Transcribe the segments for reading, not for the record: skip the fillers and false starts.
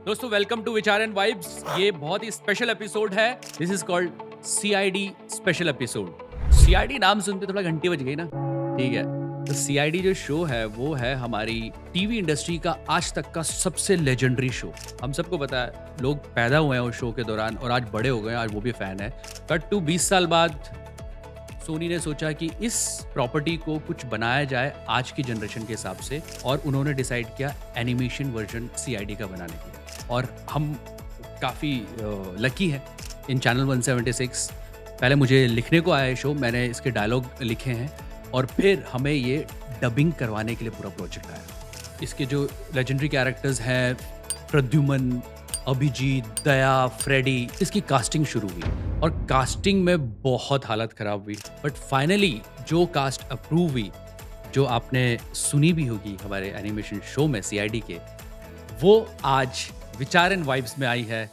दोस्तों welcome to Vichar and vibes. ये बहुत ही स्पेशल एपिसोड है। This is called CID special episode. CID नाम सुनते थोड़ा घंटी बज गई ना। ठीक है, तो सीआईडी जो शो है वो है हमारी टीवी इंडस्ट्री का आज तक का सबसे लेजेंडरी शो। हम सबको पता है, लोग पैदा हुए हैं उस शो के दौरान और आज बड़े हो गए हैं, आज वो भी फैन है। कट टू 20 साल बाद सोनी ने सोचा कि इस प्रॉपर्टी को कुछ बनाया जाए आज की जनरेशन के हिसाब से, और उन्होंने डिसाइड किया एनिमेशन वर्जन सीआईडी का बनाने के लिए। और हम काफ़ी लकी हैं इन चैनल 176। पहले मुझे लिखने को आया है शो, मैंने इसके डायलॉग लिखे हैं और फिर हमें ये डबिंग करवाने के लिए पूरा प्रोजेक्ट आया। इसके जो लेजेंडरी कैरेक्टर्स हैं, प्रद्युमन, अभिजीत, दया, फ्रेडी, इसकी कास्टिंग शुरू हुई और कास्टिंग में बहुत हालत ख़राब हुई। बट फाइनली जो कास्ट अप्रूव हुई, जो आपने सुनी भी होगी हमारे एनिमेशन शो में सीआईडी के, वो आज विचार एंड वाइब्स में आई है।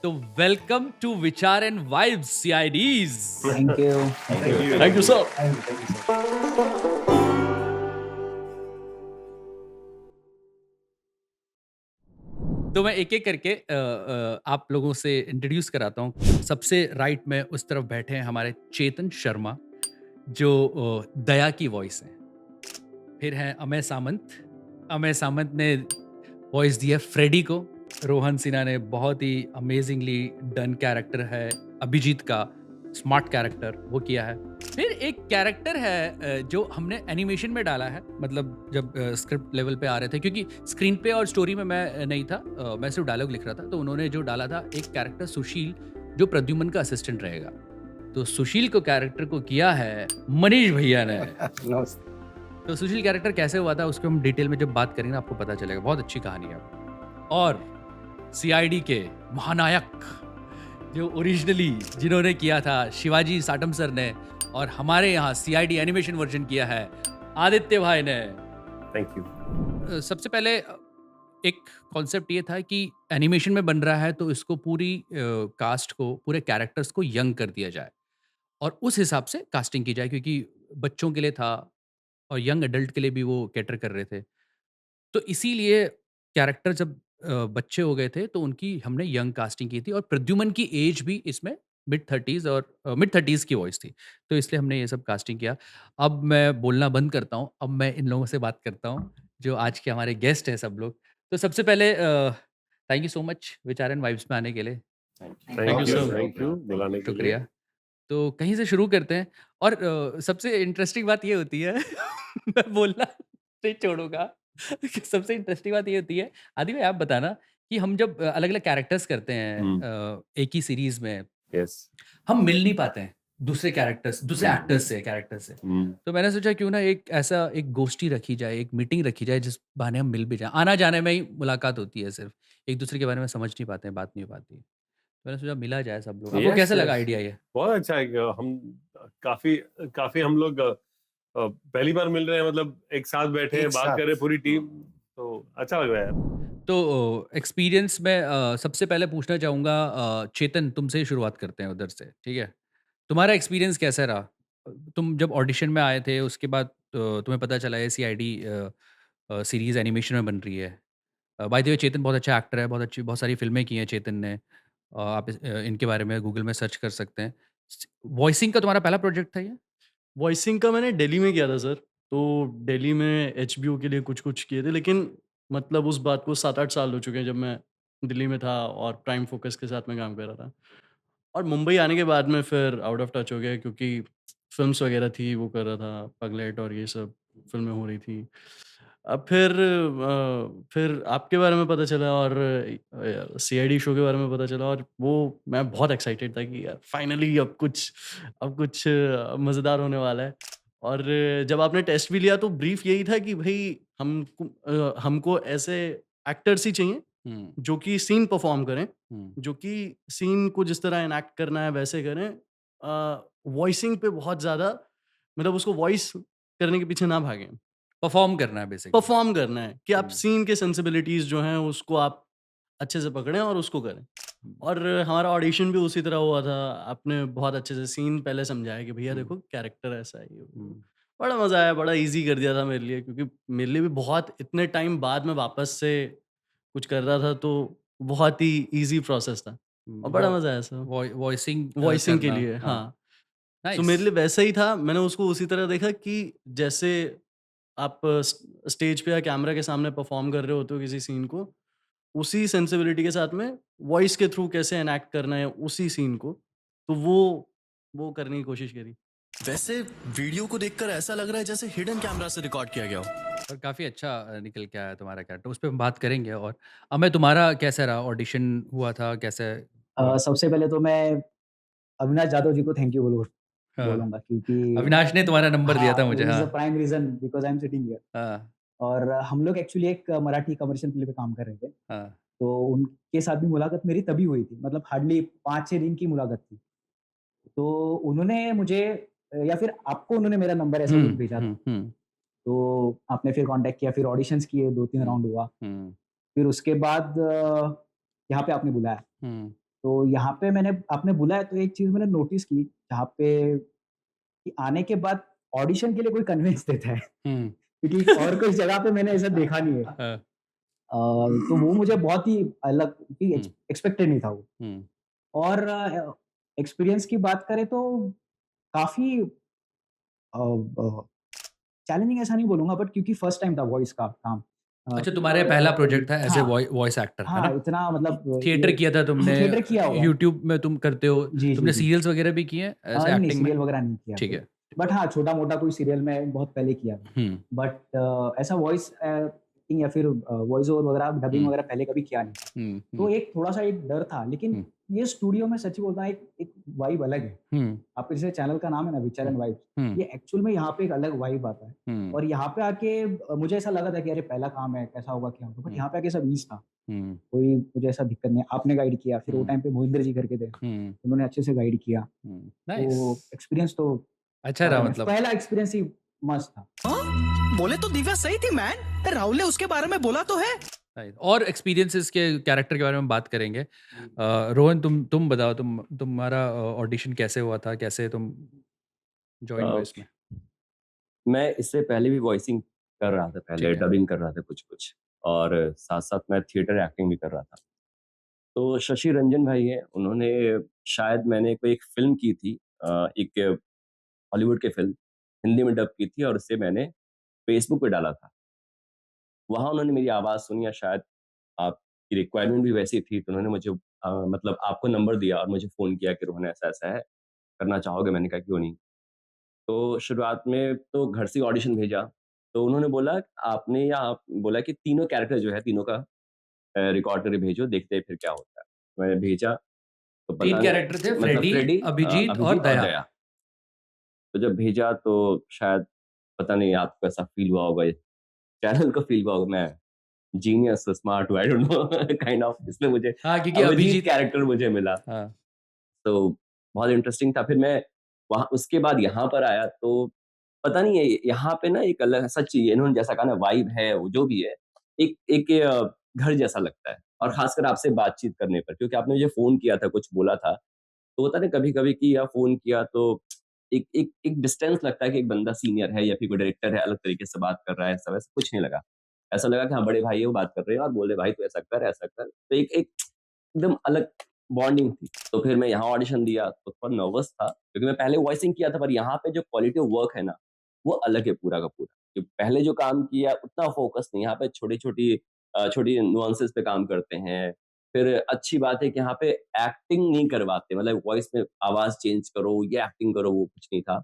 तो welcome to Vichar and vibes CIDs. Thank you. Thank you sir. तो मैं एक-एक करके आप लोगों से इंट्रोड्यूस कराता हूँ। सबसे राइट में उस तरफ बैठे हैं हमारे चेतन शर्मा, जो दया की वॉइस हैं। फिर हैं अमय सामंत। अमय सामंत ने वॉइस दी है फ्रेडी को। रोहन सिन्हा ने बहुत ही अमेजिंगली डन कैरेक्टर है अभिजीत का, स्मार्ट कैरेक्टर वो किया है। फिर एक कैरेक्टर है जो हमने एनिमेशन में डाला है, मतलब जब स्क्रिप्ट लेवल पे आ रहे थे, क्योंकि स्क्रीन पे और स्टोरी में मैं नहीं था, मैं सिर्फ डायलॉग लिख रहा था। तो उन्होंने जो डाला था एक कैरेक्टर सुशील, जो प्रद्युमन का असिस्टेंट रहेगा। तो सुशील को कैरेक्टर को किया है मनीष भैया ने। नमस्ते। तो सुशील कैरेक्टर कैसे हुआ था उसको हम डिटेल में जब बात करेंगे ना, आपको पता चलेगा। बहुत अच्छी कहानी है। और सीआईडी के महानायक, जो ओरिजिनली जिन्होंने किया था शिवाजी साटम सर ने, और हमारे यहाँ सीआईडी एनिमेशन वर्जन किया है आदित्य भाई ने। Thank you. सबसे पहले एक कॉन्सेप्ट ये था कि एनिमेशन में बन रहा है तो इसको पूरी कास्ट को, पूरे कैरेक्टर्स को यंग कर दिया जाए और उस हिसाब से कास्टिंग की जाए, क्योंकि बच्चों के लिए था और यंग एडल्ट के लिए भी वो कैटर कर रहे थे। तो इसीलिए कैरेक्टर जब बच्चे हो गए थे तो उनकी हमने यंग कास्टिंग की थी, और प्रद्युमन की एज भी इसमें मिड 30s और मिड 30s की वॉइस थी। तो इसलिए हमने ये सब कास्टिंग किया। अब मैं बोलना बंद करता हूँ, अब मैं इन लोगों से बात करता हूँ जो आज के हमारे गेस्ट हैं सब लोग। तो सबसे पहले थैंक यू सो मच विचार एंड वाइब्स में आने के लिए। Thank you you sir. Thank you बुलाने के लिए। शुक्रिया। तो कहीं से शुरू करते हैं। और सबसे इंटरेस्टिंग बात ये होती है मैं बोलना नहीं छोड़ूँगा। सबसे इंटरेस्टिंग बात ये होती है, आदि भाई आप बताना कि हम जब अलग-अलग कैरेक्टर्स करते हैं हुँ, एक ही सीरीज़ में, यस। हम मिल नहीं पाते हैं दूसरे कैरेक्टर्स, दूसरे एक्टर्स से, कैरेक्टर से। हुँ, तो मैंने सोचा क्यों ना एक ऐसा एक गोष्ठी रखी जाए, एक मीटिंग रखी जाए जिस बहाने हम मिल भी जाएँ। आना-जाने में ही मुलाकात होती है सिर्फ़, एक-दूसरे के बारे में समझ नहीं पाते हैं, बात नहीं हो पाती है। तो मैंने सोचा मिला जाए सब लोग। आपको यस, कैसा लगा यस। आइडिया ये? बहुत अच्छा है कि हम काफ़ी काफ़ी हम लोग पहली बार मिल रहे हैं, मतलब एक साथ बैठे हैं, एक बात साथ। कर रहे हैं पूरी टीम, तो अच्छा लग रहा है यार। तो एक्सपीरियंस में सबसे पहले पूछना चाहूँगा, चेतन तुमसे ही शुरुआत करते हैं उधर से, ठीक है? तुम्हारा एक्सपीरियंस कैसा रहा? तुम जब ऑडिशन में आए थे उसके बाद तुम्हें पता चला है सीआईडी सीरीज़ एनिमेशन में बन रही है। बाय द वे चेतन बहुत अच्छा एक्टर है, बहुत सारी फ़िल्में की हैं चेतन ने। आप इनके बारे में गूगल में सर्च कर सकते हैं। वॉइसिंग का तुम्हारा पहला प्रोजेक्ट था ये? वॉइसिंग का मैंने दिल्ली में किया था सर। तो दिल्ली में एचबीओ के लिए कुछ-कुछ किए थे, लेकिन मतलब उस बात को 7-8 साल हो चुके हैं जब मैं दिल्ली में था और प्राइम फ़ोकस के साथ मैं काम कर रहा था। और मुंबई आने के बाद में फिर आउट ऑफ टच हो गया, क्योंकि फ़िल्म्स वगैरह थी, वो कर रहा था, पगलेट और ये सब फ़िल्में हो रही थी। अब फिर आपके बारे में पता चला और सीआईडी शो के बारे में पता चला, और वो मैं बहुत एक्साइटेड था कि यार फाइनली अब कुछ मज़ेदार होने वाला है। और जब आपने टेस्ट भी लिया तो ब्रीफ यही था कि भई हमको ऐसे एक्टर्स ही चाहिए हुँ, जो कि सीन परफ़ॉर्म करें, हुँ। जो कि सीन को जिस तरह एनैक्ट करना है वैसे करें। वॉइसिंग पे बहुत ज़्यादा, मतलब उसको वॉइस करने के पीछे ना भागें। परफ़ॉर्म करना है बेसिकली। परफ़ॉर्म करना है कि आप हुँ, सीन के सेंसिबिलिटीज़ जो हैं उसको आप अच्छे से पकड़ें और उसको करें। हुँ, और हमारा ऑडिशन भी उसी तरह हुआ था। आपने बहुत अच्छे से सीन पहले समझाया कि भैया हुँ, देखो कैरेक्टर ऐसा है ये वो। हुँ, बड़ा मज़ा आया, बड़ा ईज़ी कर दिया था मेरे लिए, क्योंकि मेरे लिए भी बहुत इतने टाइम बाद मैं वापस से कुछ कर रहा था, तो बहुत ही ईज़ी प्रोसेस था और बड़ा मज़ा आया सर। वॉइसिंग वॉइसिंग के करना। लिए हाँ, हाँ। So nice. मेरे लिए वैसा ही था, मैंने उसको उसी तरह देखा कि जैसे आप स्टेज पे या कैमरा के सामने परफ़ॉर्म कर रहे होते हो किसी सीन को, उसी सेंसिबिलिटी के साथ में वॉइस के थ्रू कैसे एनैक्ट करना है उसी सीन को, तो वो करने की कोशिश करी। वैसे वीडियो को देखकर ऐसा लग रहा है जैसे हिडन कैमरा से रिकॉर्ड किया गया हो। और काफ़ी अच्छा निकल के आया तुम्हारा कैरेक्टर, उस पे हम बात करेंगे। और अमय, तुम्हारा कैसा रहा? ऑडिशन हुआ था, कैसे हुआ? सबसे पहले तो मैं अविनाश जाधव जी को थैंक यू हाँ, बोलूँगा क्योंकि अविनाश ने तुम्हारा नंबर दिया हाँ, था मुझे। ही इज़ हाँ, the prime reason because I am sitting here. हाँ, और हम लोग एक्चुअली एक मराठी कमर्शियल फ़िल्म पे काम कर रहे थे। हाँ। तो उनके साथ भी मुलाकात मेरी तभी हुई थी, मतलब हार्डली 5-6 दिन की मुलाकात थी। तो उन्होंने मुझे या फिर आपको उन्होंने मेरा नंबर ऐसा कुछ भेजा था। हुँ। तो आपने फिर कॉन्टैक्ट किया, फिर ऑडिशंस किए, 2-3 राउंड हुआ। हुँ, फिर उसके बाद यहाँ पे आपने बुलाया। हुँ, तो यहाँ पे आपने बुलाया तो एक चीज़ मैंने नोटिस की, जहाँ पे कि आने के बाद ऑडिशन के लिए कोई कन्विंस देता है हुँ, क्योंकि और कोई जगह पे मैंने ऐसा देखा नहीं है। हाँ, तो वो मुझे बहुत ही अलग कि हुँ, एक्सपेक्टेड नहीं था वो। हुँ, और एक्सपीरियंस की बात करें तो काफ़ी चैलेंजिंग ऐसा नहीं बोलूँगा बट क्योंकि फर्स्ट टाइम था वॉइस का काम। अच्छा, तुम्हारा पहला प्रोजेक्ट था एज़ ए हाँ, वॉइस एक्टर, है ना? हाँ, इतना मतलब थिएटर ये किया था तुमने, थिएटर किया हुआ है। यूट्यूब में तुम करते हो, जी, जी, तुमने जी। सीरियल्स वगैरह भी किए हैं ऐसे नहीं, एक्टिंग में? सीरियल वगैरह नहीं किया ठीक कोई। है। बट हाँ, छोटा-मोटा कोई सीरियल मैं बहुत पहले किया था। हुँ, बट ऐसा वॉइस एक्टिंग या फिर वॉइस ओवर वगैरह, डबिंग हुँ, वगैरह पहले कभी किया नहीं। हुँ, तो हुँ, एक थोड़ा-सा एक डर था, लेकिन हुँ, ये स्टूडियो में सच्ची बोलता हूँ एक एक वाइब अलग है। हुँ, आपके जैसे चैनल का नाम है ना विचार एंड वाइब्स, हुँ, ये एक्चुअल में यहाँ पे एक अलग वाइब आता है। हुँ, और यहाँ पे आके मुझे ऐसा लगा था कि अरे पहला काम है, कैसा होगा, क्या होगा? बट हुँ, यहाँ पे आके सब ईज़ था। हुँ, कोई मुझे ऐसा दिक्कत नहीं है। आपने गाइड किया, फिर वो हुँ, टाइम पे मोहिंदर जी करके थे, हुँ, उन्होंने अच्छे से गाइड किया। नाइस। तो एक्सपीरियंस तो अच्छा क्या रहा कहना है, मतलब। पहला एक्सपीरियंस ही मस्त था। हाँ? बोले तो दिव्या सही थी मैन, राहुल ने उसके बारे में बोला तो है। नाइस। और एक्सपीरियंसेस के कैरेक्टर के बारे में बात करेंगे। रोहन, तुम बताओ, तुम्हारा ऑडिशन कैसे हुआ था? कैसे तुम जॉइन हुए अ, इसमें? मैं इससे पहले भी वॉइसिंग कर रहा था, ठीक पहले है। डबिंग कर रहा था कुछ-कुछ और साथ-साथ मैं थिएटर एक्टिंग भी कर रहा था। तो शशि रंजन भाई हैं, उन्होंने शायद मैंने कोई एक फ़िल्म की थी एक हॉलीवुड की फ़िल्म, हिंदी में डब की थी और उसे मैंने फ़ेसबुक पे डाला था। वहाँ उन्होंने मेरी आवाज़ सुनी या शायद आपकी रिक्वायरमेंट भी वैसी थी, तो उन्होंने मुझे मतलब आपको नंबर दिया और मुझे फ़ोन किया कि रोहन ऐसा-ऐसा है, करना चाहोगे? मैंने कहा क्यों नहीं। तो शुरुआत में तो घर से ऑडिशन भेजा, तो उन्होंने बोला आपने या आप बोला कि तीनों कैरेक्टर जो है तीनों का रिकॉर्ड करके भेजो, देखते हैं फिर क्या होता है। मैंने भेजा, तो 3 पता नहीं कैरेक्टर थे, मतलब फ्रेडी, फ्रेडी अभिजीत और अभिजीत और दया। दया। तो जब भेजा तो शायद पता नहीं आपको ऐसा फ़ील हुआ होगा, चैनल को फ़ील हुआ होगा मैं जीनियस स्मार्ट हूँ, I don't know kind of इसलिए मुझे हाँ, क्योंकि अभिजीत अभिजीत। कैरेक्टर मुझे मिला। हाँ। तो बहुत इंटरेस्टिंग था। फिर मैं वहाँ उसके बाद यहाँ पर आया तो पता नहीं है यहाँ पे ना एक अलग सच इन्होंने जैसा कहा ना वाइब है, वो जो भी है, एक एक घर जैसा लगता है और ख़ासकर आपसे बातचीत करने पर क्योंकि आपने मुझे फ़ोन किया था, कुछ बोला था, तो होता है ना कभी-कभी कि या फ़ोन किया तो एक एक एक डिस्टेंस लगता है कि एक बंदा सीनियर है या फिर कोई डायरेक्टर है, अलग तरीके से बात कर रहा है, ऐसा-वैसा कुछ नहीं लगा। ऐसा लगा कि हाँ, बड़े भाई है वो बात कर रहे हैं और बोल रहे भाई तू ऐसा कर, ऐसा कर। तो एक एक एकदम अलग बॉन्डिंग थी। तो फिर मैं यहाँ ऑडिशन दिया तो थोड़ा नर्वस था क्योंकि मैं पहले वॉइसिंग किया था पर यहाँ पे जो क्वालिटी ऑफ वर्क है ना, वो अलग है पूरा का पूरा। जो पहले जो काम किया उतना फ़ोकस नहीं, यहाँ पे छोटी-छोटी छोटी नुआंसेस पे काम करते हैं। फिर अच्छी बात है कि यहाँ पे एक्टिंग नहीं करवाते मतलब वॉइस में आवाज़ चेंज करो, ये एक्टिंग करो, वो कुछ नहीं था।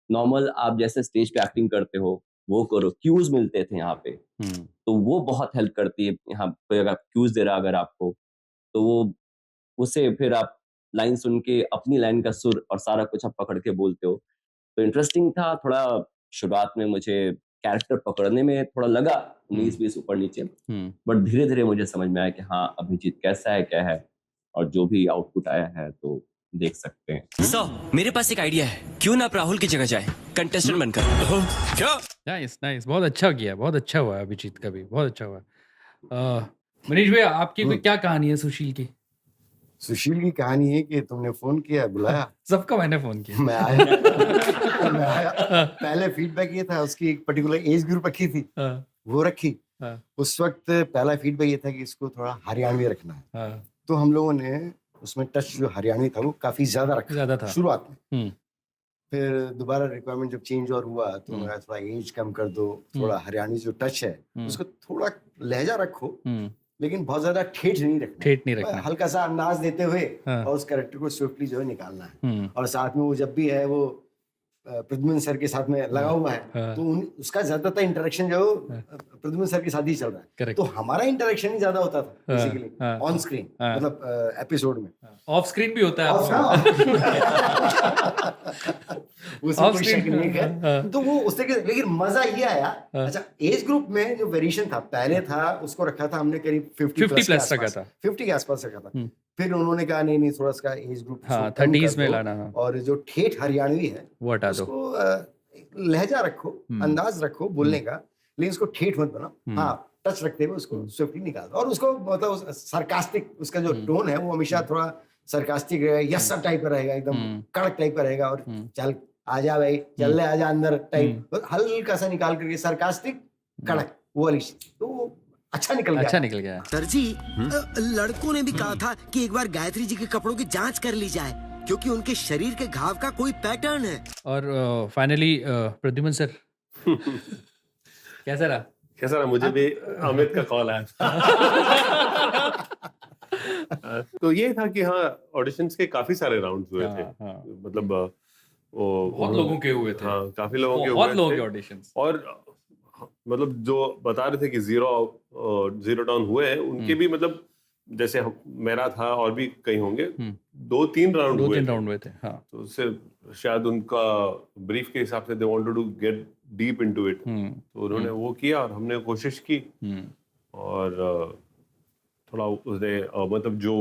नॉर्मल आप जैसे स्टेज पे एक्टिंग करते हो, वो करो। क्यूज़ मिलते थे यहाँ पे, हुँ। तो वो बहुत हेल्प करती है। यहाँ कोई अगर क्यूज़ दे रहा है अगर आपको, तो वो उससे फिर आप लाइन सुन के अपनी लाइन का सुर और सारा कुछ आप पकड़ के बोलते हो। तो इंटरेस्टिंग था थोड़ा शुरुआत में मुझे कैरेक्टर पकड़ने में थोड़ा लगा हुँ, 19-20 ऊपर-नीचे, हुँ। बट धीरे-धीरे मुझे समझ में आया कि हाँ, अभिजीत कैसा है, क्या है और जो भी आउटपुट आया है तो देख सकते हैं। सो मेरे पास एक आइडिया है, क्यों ना आप राहुल की जगह जाए कंटेस्टेंट बनकर। क्या? Nice, nice. बहुत अच्छा किया, बहुत अच्छा हुआ अभिजीत का भी, बहुत अच्छा हुआ। मनीष भैया, आपकी कोई क्या कहानी है सुशील की? सुशील की कहानी है कि तुमने फ़ोन किया, बुलाया, सबको मैंने फ़ोन किया। मैं आया मैं आया। पहले फीडबैक ये था उसकी एक पर्टिकुलर एज ग्रुप रखी थी, हाँ, वो रखी। हाँ, उस वक्त पहला फीडबैक ये था कि इसको थोड़ा हरियाणवी रखना है। हाँ, तो हम लोगों ने उसमें टच जो हरियाणवी था वो काफी ज्यादा रखा ज्यादा था। शुरुआत में। हम्म, फिर दोबारा रिक्वायरमेंट जब चेंज और हुआ तो हम्म, मैं थोड़ा एज कम कर दो, थोड़ा हरियाणवी जो टच है उसको थोड़ा लहजा रखो, हम्म, लेकिन बहुत ज्यादा ठेठ नहीं रखना, ठेठ नहीं रखना। हल्का सा अंदाज देते हुए हाँ, और उस कैरेक्टर को स्विफ्टली जो है निकालना है। हम्म, और साथ में वो जब भी है वो प्रद्युम्न सर के साथ में लगा हुआ है, हाँ। तो उसका ज्यादातर इंटरेक्शन जो प्रद्युम्न सर के साथ ही चल रहा है, Correct. तो हमारा इंटरेक्शन ही ज्यादा होता था हाँ, बेसिकली हाँ, ऑन स्क्रीन, हाँ। मतलब एपिसोड में। ऑफ स्क्रीन भी होता है और उसमें कोई शक नहीं है। हाँ, तो वो उससे लेकिन मजा ये आया। हाँ। अच्छा, एज ग्रुप में जो वेरिएशन था, पहले था उसको रखा था हमने करीब 50 50+ रखा था। 50 के आसपास रखा था। हम्म। फिर उन्होंने कहा नहीं थोड़ा सा एज ग्रुप हाँ, 30s में लाना। हाँ, और जो ठेठ हरियाणवी है वो हटा दो। उसको लहजा रखो, अंदाज रखो बोलने का, लेकिन उसको ठेठ मत बनाओ। हाँ, टच रखते हुए उसको स्विफ्टली निकाल दो। और उसको मतलब सरकास्टिक उसका जो टोन है वो हमेशा थोड़ा सरकास्टिक रहेगा, यस सर टाइप का रहेगा, एकदम कड़क टाइप का रहेगा। और चल आजा भाई, चल ले आजा अंदर टाइप, हल्का सा निकाल करके सरकास्टिक कड़क वो वाली चीज़। तो वो अच्छा निकल गया। अच्छा निकल गया। सर जी, लड़कों ने भी कहा था कि एक बार गायत्री जी के कपड़ों की जांच कर ली जाए, क्योंकि उनके शरीर के घाव का कोई पैटर्न है। और फाइनली प्रद्युम्न सर कैसा रहा? कैसा रहा? मुझे भी अमित का कॉल आया था। तो ये था कि हाँ, ऑडिशंस के काफी सारे राउंड्स हुए थे। हाँ। मतलब वो बहुत लोगों के हुए थे। हाँ, काफी लोगों के बहुत हुए लोगों थे। के ऑडिशंस। और मतलब जो बता रहे थे कि जीरो डाउन हुए हैं, उनके भी मतलब जैसे मेरा था और भी कई होंगे, 2-3 राउंड हुए थे। हाँ। तो उससे शायद उनका ब्रीफ के हिसाब से they wanted to get deep into it, तो उन्होंने वो किया और हमने कोशिश की। और थोड़ा उसने मतलब जो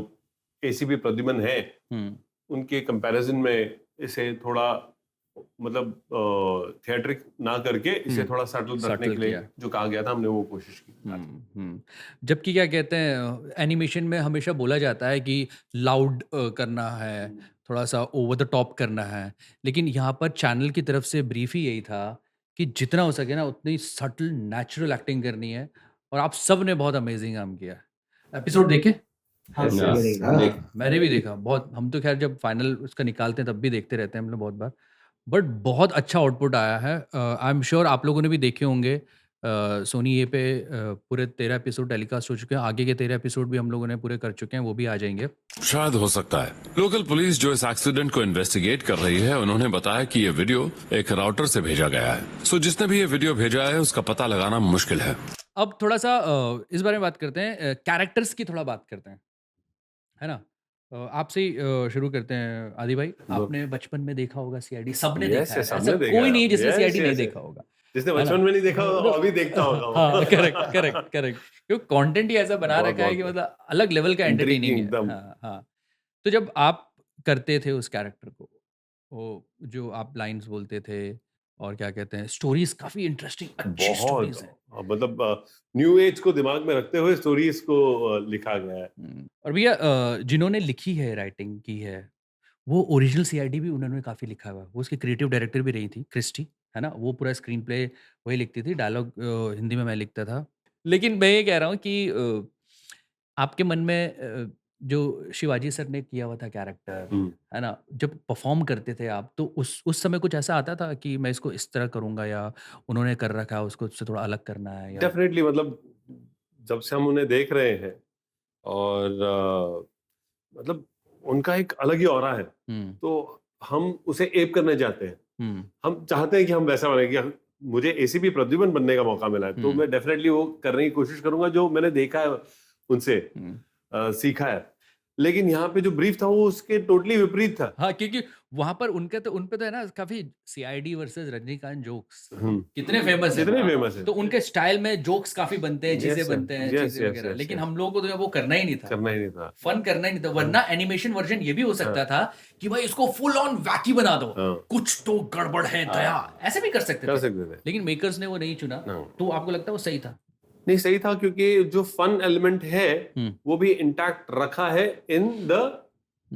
एसीपी प्रद्युम्न है उनके कंपैरिजन में इसे थोड़ा मतलब थिएट्रिक ना करके इसे थोड़ा सटल रखने के लिए जो कहा गया था, हमने वो कोशिश की। जबकि क्या कहते हैं, एनिमेशन में हमेशा बोला जाता है कि लाउड करना है, थोड़ा सा ओवर द टॉप करना है, लेकिन यहाँ पर चैनल की तरफ से ब्रीफ ही यही था कि जितना हो सके ना उतनी सटल नेचुरल एक्टिंग करनी है। और आप सब ने बहुत अमेजिंग काम किया। एपिसोड देखे? हाँ, Yes, सही yes. रहेगा। देख- मैंने भी देखा बहुत। हम तो खैर जब फाइनल उसका निकालते हैं तब भी देखते रहते हैं हम लोग बहुत बार, बट बहुत अच्छा आउटपुट आया है। आई एम श्योर आप लोगों ने भी देखे होंगे। सोनी ये पे पूरे 13 एपिसोड टेलीकास्ट हो चुके हैं। आगे के 13 एपिसोड भी हम लोगों ने पूरे कर चुके हैं, वो भी आ जाएंगे। शायद हो सकता है। लोकल पुलिस जो इस एक्सीडेंट को इन्वेस्टिगेट कर रही है, उन्होंने बताया कि ये वीडियो एक राउटर से भेजा गया है। सो जिसने भी ये वीडियो भेजा है उसका पता लगाना मुश्किल है। अब थोड़ा सा इस बारे में बात करते हैं, कैरेक्टर्स की थोड़ा बात करते हैं, है ना? आपसे ही शुरू करते हैं। आदि भाई, आपने बचपन में देखा होगा सीआईडी, सबने Yes, देखा है। yes, सबने ऐसा देखा कोई है। नहीं है जिसने Yes, सीआईडी नहीं yes, देखा yes. होगा। जिसने है ना? बचपन में नहीं देखा अभी देखता होगा। हाँ, करेक्ट। क्योंकि कंटेंट ही ऐसा बना बहुत, रखा है कि बहुत। मतलब अलग लेवल का एंटरटेनिंग है। एकदम। हाँ। तो जब आप करते थे उस कैरेक्टर को, वो जो आप लाइंस बोलते थे और क्या कहते हैं, स्टोरीज काफी इंटरेस्टिंग अच्छी बहुत स्टोरीज हैं। मतलब न्यू एज को दिमाग में रखते हुए स्टोरीज को लिखा गया है। और भैया जिन्होंने लिखी है, राइटिंग की है, वो ओरिजिनल सीआईडी भी उन्होंने काफ़ी लिखा हुआ है। वो उसकी क्रिएटिव डायरेक्टर भी रही थी क्रिस्टी, है ना? वो पूरा स्क्रीन प्ले वही लिखती थी, डायलॉग हिंदी में मैं लिखता था। लेकिन मैं ये कह रहा हूँ कि आपके मन में जो शिवाजी सर ने किया हुआ था कैरेक्टर, है ना? जब परफॉर्म करते थे आप, तो उस समय कुछ ऐसा आता था कि मैं इसको इस तरह करूँगा, या उन्होंने कर रखा है उसको उससे थोड़ा अलग करना है, या डेफिनेटली मतलब जब से हम उन्हें देख रहे हैं और मतलब उनका एक अलग ही ऑरा है, तो हम उसे एप करने चाहते हैं। हम चाहते हैं कि हम वैसा बने, कि मुझे एसीपी प्रद्युम्न बनने का मौका मिला है तो मैं डेफिनेटली वो करने की कोशिश करूंगा जो मैंने देखा है उनसे, सीखा है। लेकिन यहाँ पे जो ब्रीफ था वो उसके टोटली विपरीत था। हाँ, क्योंकि वहां पर उन पे तो है ना काफी सीआईडी वर्सेस रजनीकांत जोक्स कितने फेमस है। तो उनके स्टाइल में जोक्स काफी बनते हैं, चीजें बनते हैं, चीजें वगैरह। लेकिन हम लोगों को तो वो करना ही नहीं था, फन करना ही नहीं था। वरना एनिमेशन वर्जन ये भी हो सकता था कि भाई इसको फुल ऑन वैकी बना दो, कुछ तो गड़बड़ है दया, ऐसे भी कर सकते थे। लेकिन मेकर्स ने वो नहीं चुना। तो आपको लगता है वो सही था? नहीं, सही था, क्योंकि जो फन एलिमेंट है वो भी इंटैक्ट रखा है इन द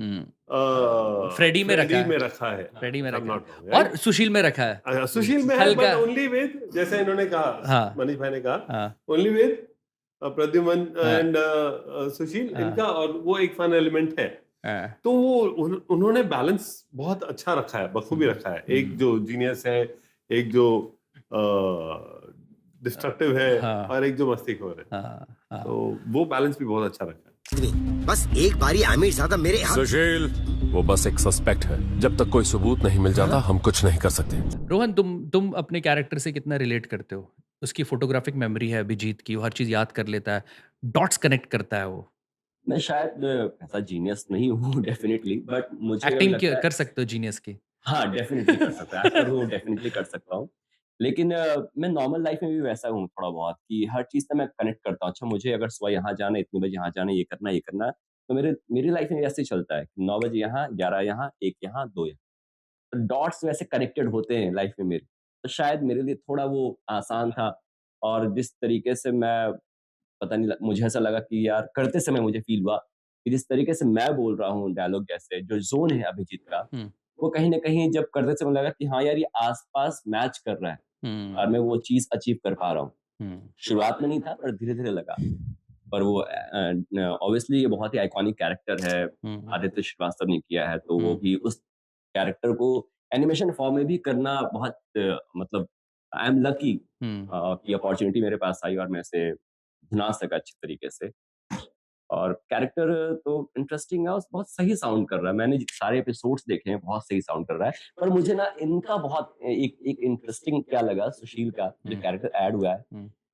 फ्रेडी में रखा है। में रखा है, फ्रेडी में I'm रखा not है। wrong, right? और सुशील में रखा है। सुशील में है, हल्का। but only with, जैसे इन्होंने कहा, हाँ। मनीष भाई ने कहा, हाँ। only with प्रद्युमन हाँ। एंड सुशील, हाँ। इनका, और वो एक फन एलिमेंट है। हाँ। तो वो उन्होंने बैलेंस बहुत अच्छा रखा है, बखूबी रखा है। एक जो जीनियस है, एक जो डिस्ट्रक्टिव है, हाँ। और एक जो मस्तीखोर है। हाँ। तो वो बैलेंस भी बहुत अच्छा रखा है। बस एक बारी आमिर ज्यादा मेरे हाथ सुशील, वो बस एक सस्पेक्ट है। जब तक कोई सबूत नहीं मिल जाता हम कुछ नहीं कर सकते। रोहन, तुम अपने कैरेक्टर से कितना रिलेट करते हो? उसकी फोटोग्राफिक मेमोरी है अभिजीत की, वो हर चीज याद कर लेता है, डॉट्स कनेक्ट करता है वो। मैं शायद ऐसा जीनियस नहीं हूँ डेफिनेटली, बट मुझे एक्टिंग लगता है, कर सकते हो जीनियस की। हाँ डेफिनेटली कर सकता हूँ, डेफिनेटली कर सकता हूँ। लेकिन मैं नॉर्मल लाइफ में भी वैसा हूँ थोड़ा बहुत, कि हर चीज से मैं कनेक्ट करता हूँ। अच्छा, मुझे अगर सुबह यहाँ जाना है, इतने बजे यहाँ जाना है, ये करना है, तो मेरी लाइफ में ऐसे ही चलता है। 9 बजे यहाँ, 11 यहाँ, 1 यहाँ, 2 यहाँ, तो डॉट्स वैसे कनेक्टेड होते हैं लाइफ में मेरे। तो शायद मेरे लिए थोड़ा वो आसान था। और जिस तरीके से मैं, पता नहीं, मुझे ऐसा लगा कि यार करते समय मुझे फील हुआ कि जिस तरीके से मैं बोल रहा हूँ डायलॉग, जैसे जो जोन है अभिजीत का, वो कहीं ना कहीं जब करते समय लगा कि हाँ यार ये आसपास मैच कर रहा है और मैं वो चीज अचीव कर पा रहा हूँ। शुरुआत में नहीं था, पर धीरे धीरे लगा। पर वो ऑब्वियसली ये बहुत ही आइकॉनिक कैरेक्टर है, आदित्य श्रीवास्तव ने किया है, तो वो भी उस कैरेक्टर को एनिमेशन फॉर्म में भी करना बहुत मतलब आई एम लकी कि अपॉर्चुनिटी मेरे पास आई और मैं इसे बना सका अच्छे तरीके से। और कैरेक्टर तो इंटरेस्टिंग है और बहुत सही साउंड कर रहा है। मैंने सारे एपिसोड्स देखे हैं, बहुत सही साउंड कर रहा है। पर मुझे ना इनका बहुत एक इंटरेस्टिंग क्या लगा, सुशील का जो कैरेक्टर ऐड हुआ है,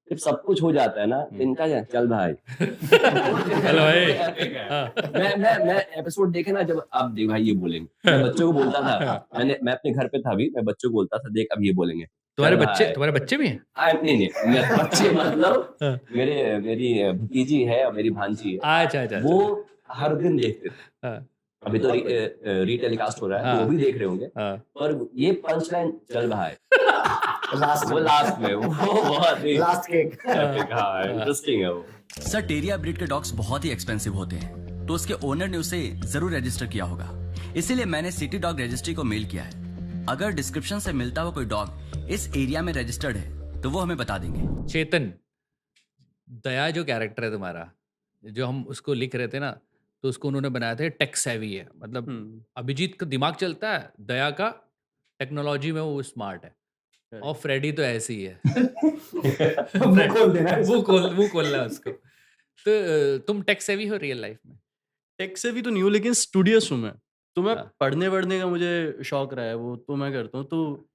जब सब कुछ हो जाता है ना, इनका क्या, चल भाई हेलो मैं एपिसोड देखे ना, जब अब देख भाई ये बोलेंगे, मैं बच्चों को बोलता था, मैं अपने घर पे था अभी, मैं बच्चों को बोलता था, देख अब ये बोलेंगे। तुम्हारे बच्चे भी हैं? नहीं, मेरे बच्चे मतलब मेरी भतीजी है और मेरी भांजी है। अच्छा। वो हर दिन देखते थे। अभी तो रीटेलीकास्ट हो रहा है, तो वो भी देख रहे होंगे। पर ये पंच लाइन चल रहा है लास्ट में, वो बहुत ही लास्ट केक इंटरेस्टिंग है वो। सर, टेरिया ब्रीड के डॉग्स बहुत ही एक्सपेंसिव होते हैं, तो उसके ओनर ने उसे जरूर रजिस्टर किया होगा। इसीलिए मैंने सिटी डॉग रजिस्ट्री को मेल किया है। अगर डिस्क्रिप्शन से मिलता हुआ कोई डॉग इस एरिया में रजिस्टर्ड है तो वो हमें बता देंगे। चेतन, दया जो कैरेक्टर है तुम्हारा, जो हम उसको लिख रहे थे ना, तो उसको उन्होंने बनाया था टेक सेवी है। मतलब अभिजीत का दिमाग चलता है, दया का टेक्नोलॉजी में वो स्मार्ट है, और फ्रेडी तो ऐसे ही है। वो खोलना है उसको। तो तुम टेक सेवी हो रियल लाइफ में? टेक सेवी तो नहीं हूँ, लेकिन स्टूडियस हूँ मैं। तो मैं पढ़ने का मुझे शौक रहा है, वो तो मैं करता हूँ। तो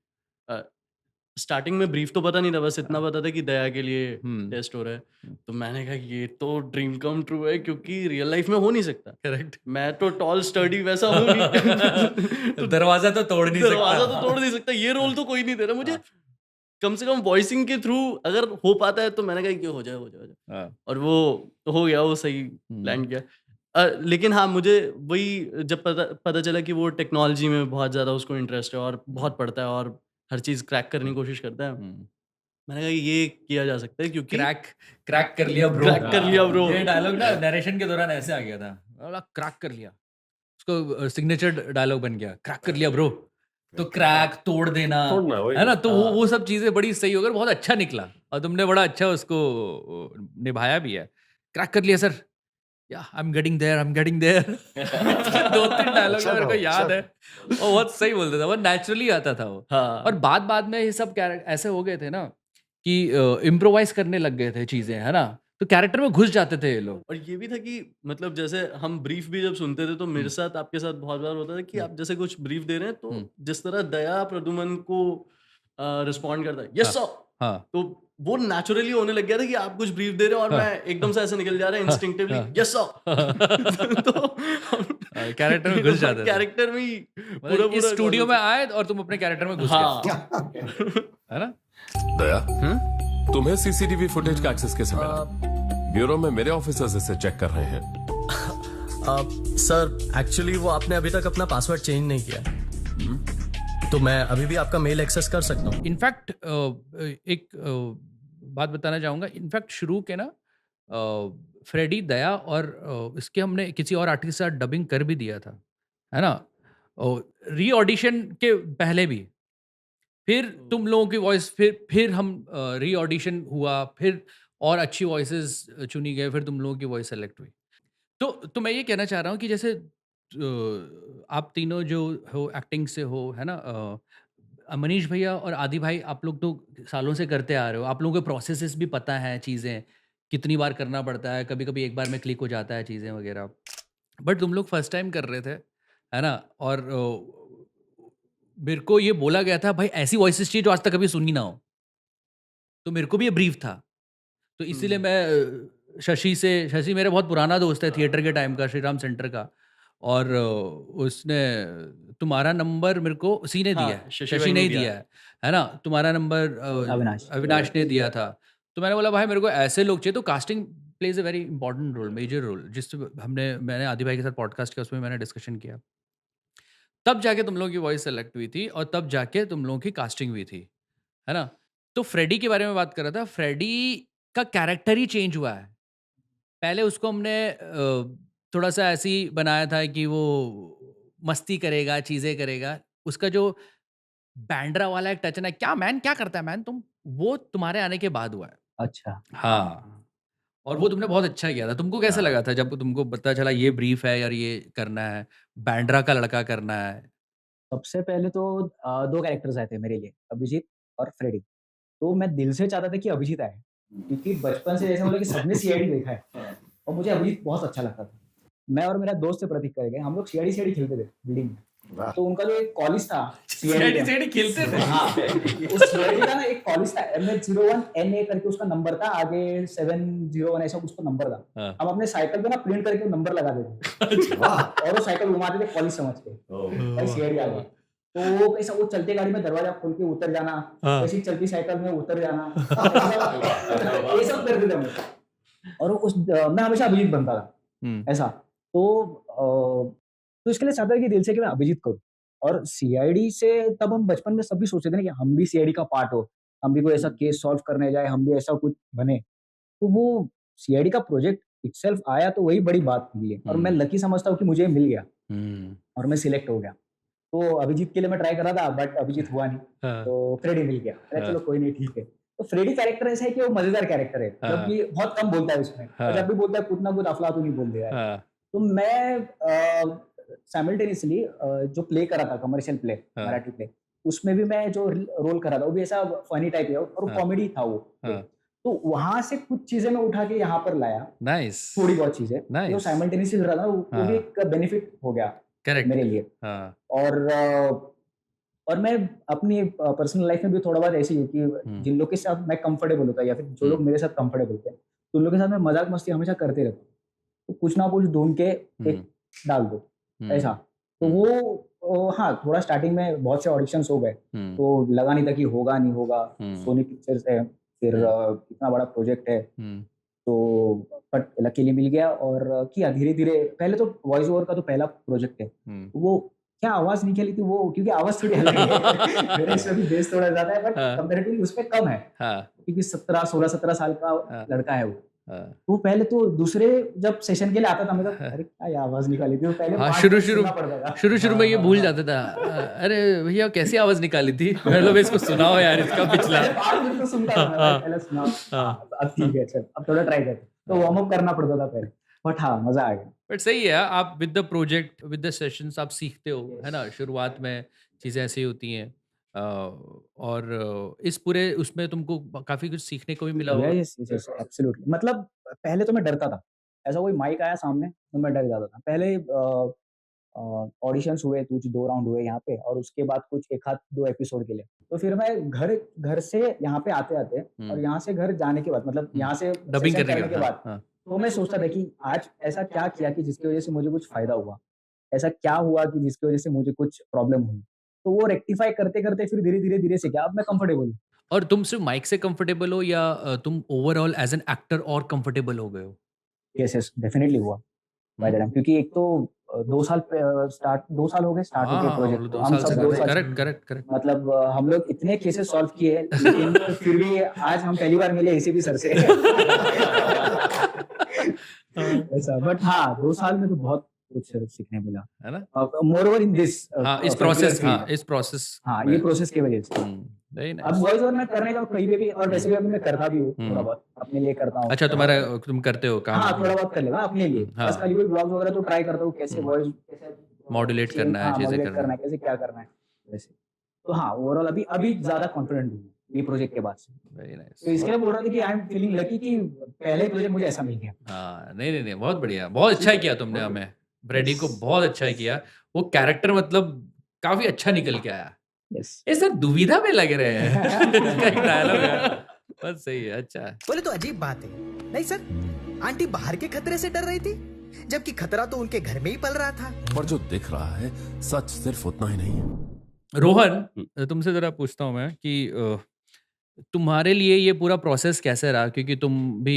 स्टार्टिंग में ब्रीफ तो पता नहीं था, बस इतना पता था कि दया के लिए टेस्ट हो रहा है। तो मैंने कहा ये तो ड्रीम कम ट्रू है, क्योंकि रियल लाइफ में हो नहीं सकता। करेक्ट। मैं तो टॉल स्टडी वैसा हूँ नहीं। तो दरवाजा तो तोड़ नहीं सकता। ये रोल तो कोई नहीं दे रहा मुझे। कम से कम वॉइसिंग के थ्रू अगर हो पाता है तो मैंने कहा कि हो जाए। और वो हो गया, वो सही लैंड किया। लेकिन हाँ, मुझे वही जब पता चला कि वो टेक्नोलॉजी में बहुत ज़्यादा उसको इंटरेस्ट है और बहुत पढ़ता है और हर चीज़ क्रैक करने की कोशिश करता है, मैंने कहा ये किया जा सकता है, क्योंकि क्रैक कर लिया ब्रो। ये डायलॉग ना नरेशन के दौरान ऐसे आ गया था, क्रैक कर लिया, उसको सिग्नेचर डायलॉग बन गया, क्रैक कर लिया ब्रो। तो क्रैक तोड़ देना है ना, तो वो सब चीजें बड़ी सही हो गई, बहुत अच्छा निकला और तुमने बड़ा अच्छा उसको निभाया भी है। क्रैक कर लिया सर, या I am getting there 2-3 dialogue मेरे को याद है, और बहुत सही बोलते थे, वो नेचुरली आता था वो। और बाद में ये सब ऐसे हो गए थे ना कि इम्प्रोवाइज करने लग गए थे चीजें, है ना, तो कैरेक्टर में घुस जाते थे ये लोग। और ये भी था कि मतलब जैसे हम ब्रीफ भी जब सुनते थे, तो मेरे साथ, आपके साथ बहुत बार होता था कि आप जैसे कुछ ब्रीफ दे रहे हैं, तो जिस तरह दया प्रद्युमन को रिस्पॉन्ड करता है, यस सर, तो वो नेचुरली होने लग गया था कि आप कुछ ब्रीफ दे रहे हो और मैं एकदम से ऐसे निकल जा रहा है इंस्टिंक्टिवली, यस सर। तो कैरेक्टर में घुस जाते थे। कैरेक्टर में पूरा इस स्टूडियो में आए और तुम अपने कैरेक्टर में घुस गए, है ना? दया, तुम्हें सीसीटीवी फुटेज का एक्सेस कैसे मिला? ब्यूरो में मेरे ऑफिसर्स इसे चेक कर रहे हैं। सर, एक्चुअली वो आपने अभी तक अपना पासवर्ड चेंज नहीं किया, तो मैं अभी भी आपका मेल एक्सेस कर सकता हूँ। इनफैक्ट एक बात बताना चाहूँगा, इनफैक्ट शुरू के ना फ्रेडी, दया और इसके हमने किसी और आर्टिस्ट के साथ डबिंग कर भी दिया था, है ना? री ऑडिशन के पहले भी। फिर तुम लोगों की वॉइस फिर हम री ऑडिशन हुआ, फिर और अच्छी वॉइसेस चुनी गई, फिर तुम लोगों की वॉइस सेलेक्ट हुई। तो मैं ये कहना चाह रहा हूँ कि जैसे आप तीनों जो हो एक्टिंग से हो, है ना? मनीष भैया और आदि भाई, आप लोग तो सालों से करते आ रहे हो, आप लोगों के प्रोसेसेस भी पता है, चीज़ें कितनी बार करना पड़ता है, कभी-कभी एक बार में क्लिक हो जाता है चीज़ें वगैरह। बट तुम लोग फर्स्ट टाइम कर रहे थे, है ना? और मेरे को ये बोला गया था भाई ऐसी वॉइसेस चाहिए जो आज तक कभी सुनी ना हो। तो मेरे को भी ये ब्रीफ था। तो इसीलिए मैं शशि मेरा बहुत पुराना दोस्त है थिएटर के टाइम का, श्रीराम सेंटर का। और उसने तुम्हारा नंबर मेरे को उसी ने दिया है, शशि ने ही दिया है ना? तुम्हारा नंबर अविनाश ने दिया था। तो मैंने बोला भाई मेरे को ऐसे लोग चाहिए। तो casting plays a very important role, major role, जिस मैंने आदि भाई के साथ पॉडकास्ट किया, उसमें मैंने डिस्कशन किया। तब जाके तुम लोगों की वॉइस सेलेक्ट हुई थी और तब जाके तुम लोगों की कास्टिंग हुई थी, है ना? तो फ्रेडी के बारे में बात कर रहा था। फ्रेडी का कैरेक्टर ही चेंज हुआ है। पहले उसको हमने थोड़ा-सा ऐसे ही बनाया था कि वो मस्ती करेगा, चीज़ें करेगा। उसका जो बैंड्रा वाला एक टच है ना, "क्या मैन, क्या करता है मैन तुम?" वो तुम्हारे आने के बाद हुआ है। अच्छा। हाँ, और वो तुमने बहुत अच्छा किया था। तुमको कैसा लगा था जब तुमको पता चला ये ब्रीफ है यार, ये करना है, बैंड्रा का लड़का करना है? सबसे पहले तो 2 कैरेक्टर्स आए थे मेरे लिए, अभिजीत और फ्रेडी। तो मैं दिल से चाहता था कि अभिजीत आए, क्योंकि बचपन से जैसे बोला कि सबने सीआईडी देखा है और मुझे अभिजीत बहुत अच्छा लगता था। मैं और मेरा दोस्त प्रतीक करके हम लोग सीआईडी खेलते थे बिल्डिंग में। तो उनका जो एक कॉलेज था सीआईडी खेलते थे? हाँ, उस सीआईडी का ना एक कॉलेज था, MH01 NA करके उसका नंबर था, आगे 701 ऐसा उसका नंबर था। हाँ। हम अपने साइकिल पे ना प्रिंट करके वो नंबर लगा देते और वो साइकिल घुमाते थे कॉलेज समझ के, भाई सीआईडी आ गया। तो वो कैसा, वो चलती गाड़ी में दरवाजा खोल के उतर जाना, ऐसी चलती साइकिल में उतर जाना, ये सब करते थे हम लोग। और उस मैं हमेशा अभिजीत बनता था, ऐसा। तो इसके लिए चाहता था कि दिल से कि मैं अभिजीत करूँ। और सीआईडी से तब हम बचपन में सभी सोचते थे ना कि हम भी सीआईडी का पार्ट हो, हम भी कोई ऐसा केस सॉल्व करने जाए, हम भी ऐसा कुछ बने। तो वो सीआईडी का प्रोजेक्ट इटसेल्फ आया तो वही बड़ी बात थी लिए, और मैं लकी समझता हूँ कि मुझे मिल गया और मैं सिलेक्ट हो गया। तो अभिजीत के लिए मैं ट्राई कर रहा था, बट अभिजीत हुआ नहीं। तो फ्रेडी मिल गया। अरे चलो कोई नहीं, ठीक है। तो फ्रेडी कैरेक्टर ऐसा है कि वो मजेदार कैरेक्टर है, क्योंकि बहुत कम बोलता है उसमें, और जब भी बोलता है कुछ ना कुछ अफलातूनी बोल दिया है। तो मैं साइमल्टेनियसली जो प्ले करा था, कमर्शियल प्ले, मराठी प्ले, उसमें भी मैं जो रोल करा था वो भी ऐसा फनी टाइप है और कॉमेडी था वो। तो वहां से कुछ चीजें मैं उठा के यहाँ पर लाया, नाइस, थोड़ी बहुत चीजें जो साइमल्टेनियसली रहा था, वो भी एक बेनिफिट हो गया मेरे लिए। और मैं अपनी पर्सनल लाइफ में भी थोड़ा बहुत ऐसी हूँ कि जिन लोग के साथ मैं कंफर्टेबल होता या फिर जो लोग मेरे साथ कंफर्टेबल थे, तो उन लोग के साथ मैं मजाक मस्ती हमेशा करते रहता हूँ। तो कुछ ना कुछ ढूंढ के एक डाल दो, ऐसा। तो वो हाँ, थोड़ा स्टार्टिंग में बहुत से ऑडिशंस हो गए, तो लगा नहीं था कि होगा नहीं होगा। सोनी पिक्चर्स है, फिर इतना बड़ा प्रोजेक्ट है, तो बट लकीली मिल गया और किया धीरे धीरे। पहले तो वॉइस ओवर का तो पहला प्रोजेक्ट है, वो क्या आवाज निकली थी वो, क्योंकि आवाज थोड़ी अलग है मेरे से भी बेस थोड़ा ज्यादा है, बट कंपैरेटिवली उसमें कम है, क्योंकि 16-17 साल का लड़का है वो। वो पहले तो दूसरे जब सेशन के लिए आता था, मैं तो अरे क्या ये आवाज निकाली थी, पहले शुरू में ये भूल जाता था, अरे भैया कैसी आवाज निकाली थी, मतलब इसको सुनाओ यार, इसका पिछला तो सुनता था पहले, सुनाओ अब ठीक है, चल अब थोड़ा ट्राई करते, तो वार्म अप करना पड़ता था पहले, बट हाँ मजा आ गया। बट सही है, आप with the project, with the sessions आप सीखते हो, है ना? शुरुआत में चीज़ें ऐसी होती हैं, और इस पूरे उसमें तुमको काफी कुछ सीखने को भी मिला होगा। Yes yes absolutely. मतलब पहले तो मैं डरता था, ऐसा कोई माइक आया सामने तो मैं डर जाता था। पहले ऑडिशंस हुए, कुछ 2 राउंड हुए यहाँ पे, और उसके बाद कुछ 1 आध 2 एपिसोड के लिए। तो फिर मैं घर से यहाँ पे आते-आते और यहाँ से घर जाने के बाद, मतलब यहाँ से डबिंग सेशन करने के बाद, तो मैं सोचता था कि आज ऐसा क्या किया कि जिसकी वजह से मुझे कुछ फायदा हुआ, ऐसा क्या हुआ कि जिसकी वजह से मुझे कुछ प्रॉब्लम हुई। तो वो रेक्टिफाई करते-करते फिर धीरे-धीरे से क्या अब मैं कंफर्टेबल हूँ। और तुम सिर्फ माइक से कंफर्टेबल हो या तुम ओवरऑल एज एन एक्टर और कंफर्टेबल हो गए हो? यस डेफिनिटली हुआ बाय द टाइम, क्योंकि एक तो 2 साल स्टार्ट 2 साल हो गए स्टार्ट होके प्रोजेक्ट, हम सब 2 साल करेक्ट। मतलब हम लोग इतने केसेस सॉल्व किए, लेकिन फिर भी आज हम पहली बार मिले एसीपी सर से ऐसा बट हाँ 2 साल में तो बहुत कुछ सीखने मिला है ना? मोर ओवर इन दिस हाँ, इस प्रोसेस, हाँ, इस प्रोसेस हाँ में। ये प्रोसेस की वजह से वेरी अब नाइस। वॉइस ओवर मैं करने का कहीं पे भी और वैसे भी अभी मैं करता भी हूँ थोड़ा बहुत अपने लिए करता हूँ अच्छा, तुम्हारा तुम करते हो काम? हाँ थोड़ा बहुत कर लेगा अपने लिए हाँ। बस खाली कोई ब्लॉग्स वगैरह तो ट्राई करता हूँ कैसे वॉइस कैसे मॉड्यूलेट करना है, चीजें मॉड्यूलेट करना करना है कैसे क्या करना है वैसे तो हाँ ओवरऑल अभी अभी ज्यादा कॉन्फिडेंट हूँ ये प्रोजेक्ट के बाद से वेरी नाइस। तो इसके लिए बोल रहा था कि आई एम फीलिंग लकी कि पहले प्रोजेक्ट मुझे ऐसा मिल गया हाँ, नहीं नहीं नहीं, बहुत बढ़िया, बहुत अच्छा किया तुमने हमें, ब्रेडी को बहुत अच्छा किया। वो कैरेक्टर मतलब काफी अच्छा निकल के आया। यस ये सर दुविधा में लग रहे हैं। इसका एक डायलॉग है, बस सही है, अच्छा है। बोले तो अजीब बात है नहीं सर, आंटी बाहर के खतरे से डर रही थी जबकि खतरा तो उनके घर में ही पल रहा था। पर जो दिख रहा है सच सिर्फ उतना ही नहीं है। रोहन, तुमसे जरा पूछता हूँ मैं कि तुम्हारे लिए ये पूरा प्रोसेस कैसे रहा? क्योंकि तुम भी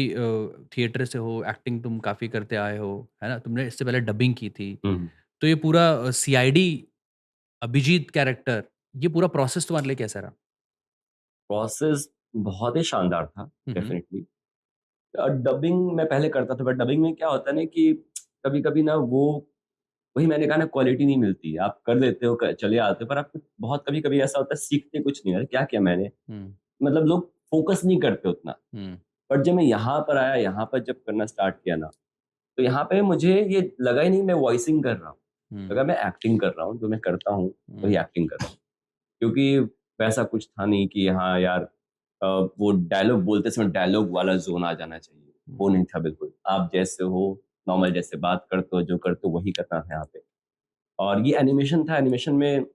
थिएटर से हो, एक्टिंग तुम काफ़ी करते आए हो, है ना? तुमने इससे पहले डबिंग की थी। तो ये पूरा सीआईडी अभिजीत कैरेक्टर, ये पूरा प्रोसेस तुम्हारे लिए कैसा रहा? प्रोसेस बहुत ही शानदार था हम्म, डेफिनेटली। डबिंग मैं पहले करता था बट डबिंग में क्या होता है ना कि कभी-कभी ना वो वही मैंने कहा ना क्वालिटी नहीं मिलती। आप कर लेते हो, चले आते हो पर आप बहुत कभी-कभी ऐसा होता है सीखते कुछ नहीं। अरे क्या किया मैंने? हम्म, मतलब लोग फोकस नहीं करते उतना। हम्म, बट जब मैं यहाँ पर आया, यहाँ पर जब करना स्टार्ट किया ना, तो यहाँ पे मुझे ये लगा ही नहीं मैं वॉइसिंग कर रहा हूँ। हम्म, लगा मैं एक्टिंग कर रहा हूँ, जो मैं करता हूँ वही एक्टिंग कर रहा हूँ। क्योंकि वैसा कुछ था नहीं कि हाँ यार वो डायलॉग बोलते समय डायलॉग वाला ज़ोन आ जाना चाहिए, वो नहीं था बिल्कुल। आप जैसे हो, नॉर्मल जैसे बात करते हो, जो करते हो वही करना था यहाँ पे। और ये एनिमेशन था, एनिमेशन में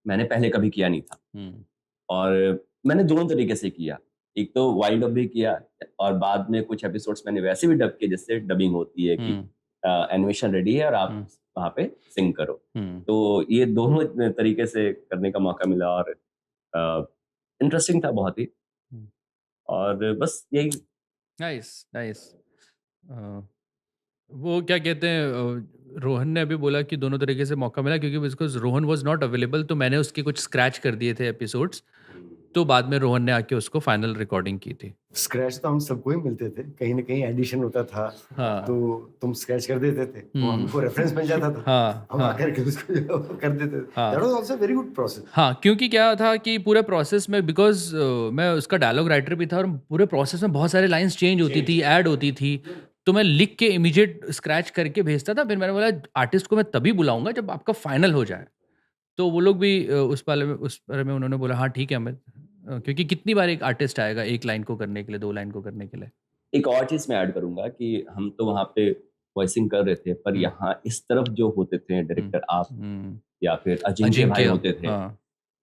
मैंने पहले कभी किया नहीं था हम्म, और मैंने दोनों तरीके से किया। एक तो वाइल्ड डब भी किया और बाद में कुछ एपिसोड्स मैंने वैसे भी डब किए जैसे डबिंग होती है कि हम्म, एनिमेशन रेडी है और आप वहाँ पे सिंग करो। हम्म, तो ये दोनों तरीके से करने का मौका मिला और इंटरेस्टिंग था बहुत ही। हम्म। और बस यही। Nice, nice. वो क्या कहते हैं, रोहन ने अभी बोला कि दोनों तरीके से मौका मिला क्योंकि because Rohan was not available, तो मैंने उसके कुछ स्क्रैच कर दिए थे एपिसोड्स, तो बाद में रोहन ने आके उसको फाइनल रिकॉर्डिंग की थी। स्क्रैच तो हम सबको ही मिलते थे, कहीं ना कहीं एडिशन होता था हाँ। तो तुम स्क्रैच कर देते थे तो हमको रेफरेंस मिल जाता था। हाँ, हम हाँ। आकर के उसको कर देते थे। हाँ। That was also very good process. हाँ, क्योंकि क्या था कि पूरे प्रोसेस में बिकॉज़ मैं उसका डायलॉग राइटर भी था और पूरे प्रोसेस में बहुत सारी लाइन्स चेंज होती थी, ऐड होती थी। तो मैं लिख के इमीडिएट स्क्रैच करके भेजता था। फिर मैंने बोला आर्टिस्ट को मैं तभी बुलाऊँगा जब आपका फाइनल हो जाए। तो वो लोग भी उस बारे में उन्होंने बोला हाँ ठीक है अमित, क्योंकि कितनी बार एक आर्टिस्ट आएगा 1 लाइन को करने के लिए, 2 लाइन को करने के लिए। एक और चीज़ मैं ऐड करूँगा कि हम तो वहाँ पे वॉइसिंग कर रहे थे पर यहाँ इस तरफ जो होते थे डायरेक्टर आप हुँ, या फिर अजिंक्य भाई अजिंक्य, होते थे, हाँ।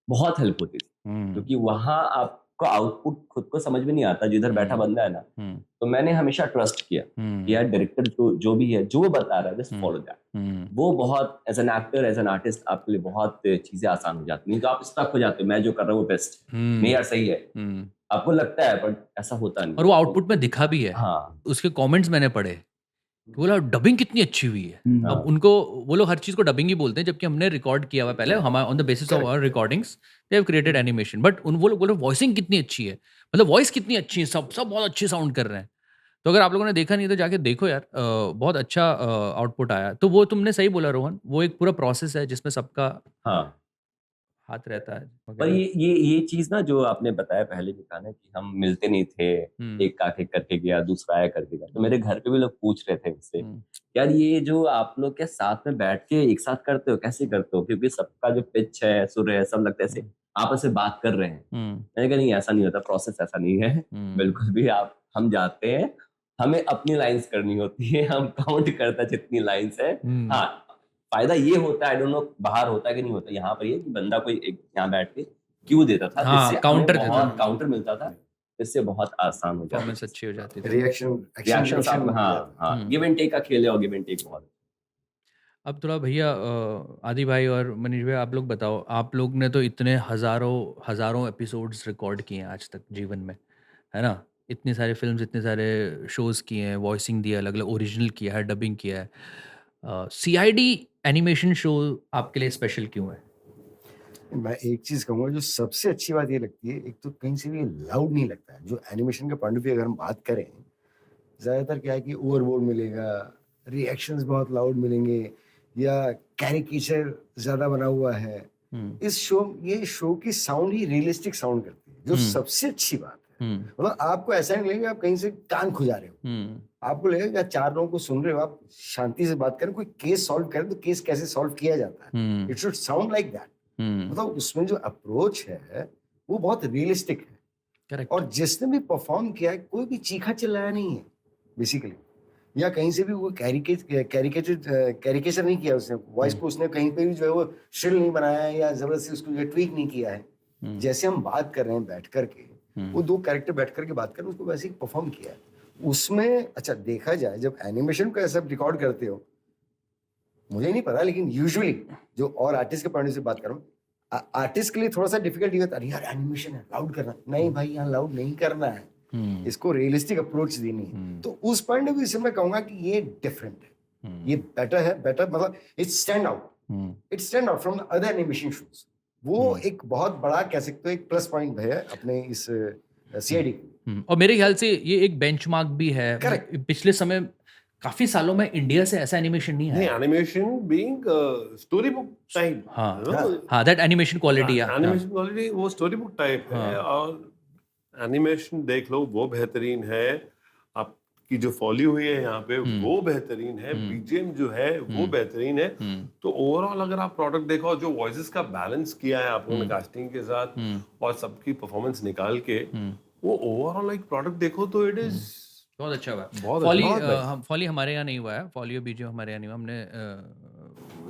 बहुत हेल्प होती थी। हुँ, क्योंकि वहाँ आपको आउटपुट खुद को समझ में नहीं आता, जिधर बैठा बंदा है ना, हुँ, तो मैंने हमेशा ट्रस्ट किया कि यार डायरेक्टर जो भी है, जो वो बता रहा है जस्ट फॉलो दैट। हुँ, वो बहुत as an actor, as an artist आपके लिए बहुत चीज़ें आसान हो जाती हैं। नहीं तो आप स्टक हो जाते हो, मैं जो कर रहा हूँ वो बेस्ट है। नहीं यार सही है। हुँ। आपको लगता है बट ऐसा होता नहीं। और वो आउटपुट में दिखा भी है। हाँ, उसके कमेंट्स मैंने पढ़े, कि बोला डबिंग कितनी अच्छी हुई है। हाँ। अब उनको वो लोग हर चीज़ को डबिंग ही बोलते हैं, जबकि हमने रिकॉर्ड किया हुआ है पहले हमारा on the basis of our recordings they have created animation, but वो लोग बोल रहे वॉइसिंग कितनी अच्छी है, मतलब वॉइस कितनी अच्छी है, सब सब बहुत अच्छे साउंड कर रहे हैं। तो अगर आप लोगों ने देखा नहीं तो जाके देखो यार, बहुत अच्छा आउटपुट आया। तो वो तुमने सही बोला रोहन, वो एक पूरा प्रोसेस है जिसमें सबका हाँ। हाथ रहता है पर वगैरह। ये चीज़ ना जो आपने बताया पहले भी था ना कि हम मिलते नहीं थे, एक आके करके गया, दूसरा आया करके गया। तो मेरे घर पे भी लोग पूछ रहे थे मुझसे, यार ये जो आप लोग क्या साथ में बैठ के एक साथ करते हो, कैसे करते हो? क्योंकि सबका जो पिच है, सुर है, सब लगता है ऐसे आपस में बात कर रहे हैं। मैंने कहा नहीं ऐसा नहीं होता, प्रोसेस ऐसा नहीं है। बिल्कुल भी हम जाते हैं, हमें अपनी लाइन्स करनी होती है, हम काउंट करते हैं जितनी लाइन्स है। हाँ, फायदा ये होता है, आई डोंट नो बाहर होता है कि नहीं होता, यहाँ पर ये कि बंदा कोई एक यहाँ बैठ के क्यू देता था, हाँ, जिससे काउंटर हमें देता बहुत काउंटर मिलता था, जिससे बहुत आसान हो जाता परफॉर्मेंस अच्छी हो जाती थी। रिएक्शन साथ में। हाँ, हाँ, गिव एंड टेक का खेल है और गिव एंड टेक बहुत। अब थोड़ा भैया, आदि भाई और मनीष भाई आप लोग बताओ, आप लोग ने तो इतने हज़ारों एपिसोड्स रिकॉर्ड किए हैं आज तक जीवन में, है ना? इतनी सारी फ़िल्म्स, इतने सारे शोज़ किए हैं, वॉइसिंग दिया, अलग-अलग ओरिजिनल किया है, डबिंग किया है। सीआईडी एनिमेशन शो आपके लिए स्पेशल क्यों है? मैं एक चीज कहूंगा जो सबसे अच्छी बात ये लगती है, एक तो कहीं से भी लाउड नहीं लगता है। जो एनिमेशन के पॉइंट ऑफ व्यू अगर हम बात करें ज्यादातर क्या है कि ओवरबोर्ड मिलेगा, रिएक्शंस बहुत लाउड मिलेंगे, या कैरिकेचर ज्यादा बना हुआ है। ये शो की साउंड ही रियलिस्टिक साउंड करती है, जो सबसे अच्छी बात है। मतलब आपको ऐसा नहीं लगेगा आप कहीं से कान खुजा रहे हो, आपको लगेगा कि आप 4 लोगों को सुन रहे हो, आप शांति से बात करें, कोई केस सॉल्व करें तो केस कैसे सॉल्व किया जाता है, it should sound like that. मतलब उसमें जो अप्रोच है वो बहुत रियलिस्टिक है। करेक्ट। और जिसने भी परफॉर्म किया है कोई भी चीखा चिल्लाया नहीं है बेसिकली, या कहीं से भी वो कैरिकेचर नहीं किया उसने, वॉइस को उसने कहीं पे भी जो है वो श्रिल नहीं बनाया है या जबरदस्ती उसको जो ट्वीक नहीं किया है। जैसे हम बात कर रहे हैं बैठ करके, वो 2 कैरेक्टर बैठ करके बात कर रहे हैं, उसको वैसे ही परफॉर्म किया है उसमें। अच्छा देखा जाए जब एनिमेशन को ऐसा रिकॉर्ड करते हो, मुझे नहीं पता लेकिन यूजुअली जो और आर्टिस्ट के पॉइंट से बात कर रहा हूँ, आर्टिस्ट के लिए थोड़ा सा डिफिकल्ट ये होता है, यार एनिमेशन है लाउड करना, नहीं भाई यहाँ लाउड नहीं करना है, इसको रियलिस्टिक अप्रोच देनी है। तो उस पॉइंट ऑफ व्यू से मैं कहूंगा कि ये डिफरेंट है, ये बेटर मतलब it stand out from the other animation shows. वो एक बहुत बड़ा कह सकते हो एक प्लस पॉइंट है अपने इस सीआईडी। और मेरे ख्याल से ये एक बेंचमार्क भी है। Correct. पिछले समय काफी सालों में इंडिया से ऐसा एनिमेशन नहीं नहीं, है। Animation being story book type, हाँ, दैट एनिमेशन क्वालिटी है। एनिमेशन क्वालिटी वो स्टोरी बुक टाइप है। और एनिमेशन देख लो वो बेहतरीन है, आपकी जो फॉली हुई है यहाँ पे वो बेहतरीन है, बीजीएम जो है वो बेहतरीन है। तो ओवरऑल अगर आप प्रोडक्ट देखो, जो वॉइसेस का बैलेंस किया है आप लोगों ने कास्टिंग के साथ और सबकी परफॉर्मेंस निकाल के, वो ओवरऑल एक प्रोडक्ट देखो तो इट इज बहुत अच्छा हुआ। बहुत फॉली हमारे यहाँ नहीं हुआ है, फॉली और बीजीएम हमारे यहाँ नहीं हुआ, हमने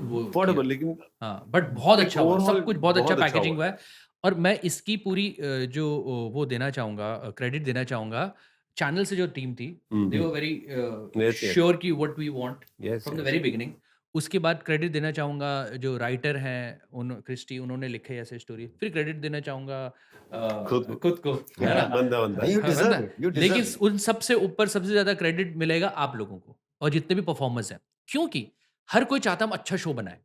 वो अफोर्डेबल, लेकिन हाँ, बट बहुत अच्छा हुआ, overall सब कुछ बहुत अच्छा बहुत अच्छा पैकेजिंग हुआ हुआ है। और मैं इसकी पूरी जो वो देना चाहूँगा, क्रेडिट देना चाहूँगा चैनल से जो टीम थी, they were very Yes, yes. Sure कि what we want Yes, from the yes. Very beginning. उसके बाद क्रेडिट देना चाहूँगा जो राइटर हैं क्रिस्टी, उन्होंने लिखे ऐसे स्टोरी। फिर क्रेडिट देना चाहूँगा खुद को, है ना? बंदा You हाँ, deserve बंदा। it, you deserve लेकिन it. उन सबसे ऊपर सबसे ज्यादा क्रेडिट मिलेगा आप लोगों को और जितने भी परफॉर्मर्स हैं, क्योंकि हर कोई चाहता है हम अच्छा शो बनाए,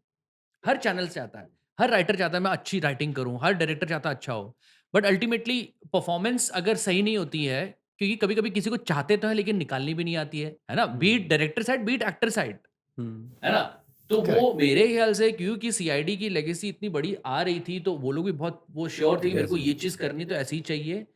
हर चैनल से आता है, हर राइटर चाहता है मैं अच्छी राइटिंग करूं, हर डायरेक्टर चाहता है अच्छा हो, बट अल्टीमेटली परफॉर्मेंस अगर सही नहीं होती है, क्योंकि कभी कभी किसी को चाहते तो है लेकिन निकालनी भी नहीं आती है ना, beat director side beat actor side, है ना? तो वो मेरे ख्याल से क्योंकि सीआईडी की लेगेसी इतनी बड़ी आ रही थी, तो वो लोग भी बहुत वो श्योर थे कि मेरे को ये चीज़ करनी तो ऐसी ही चाहिए।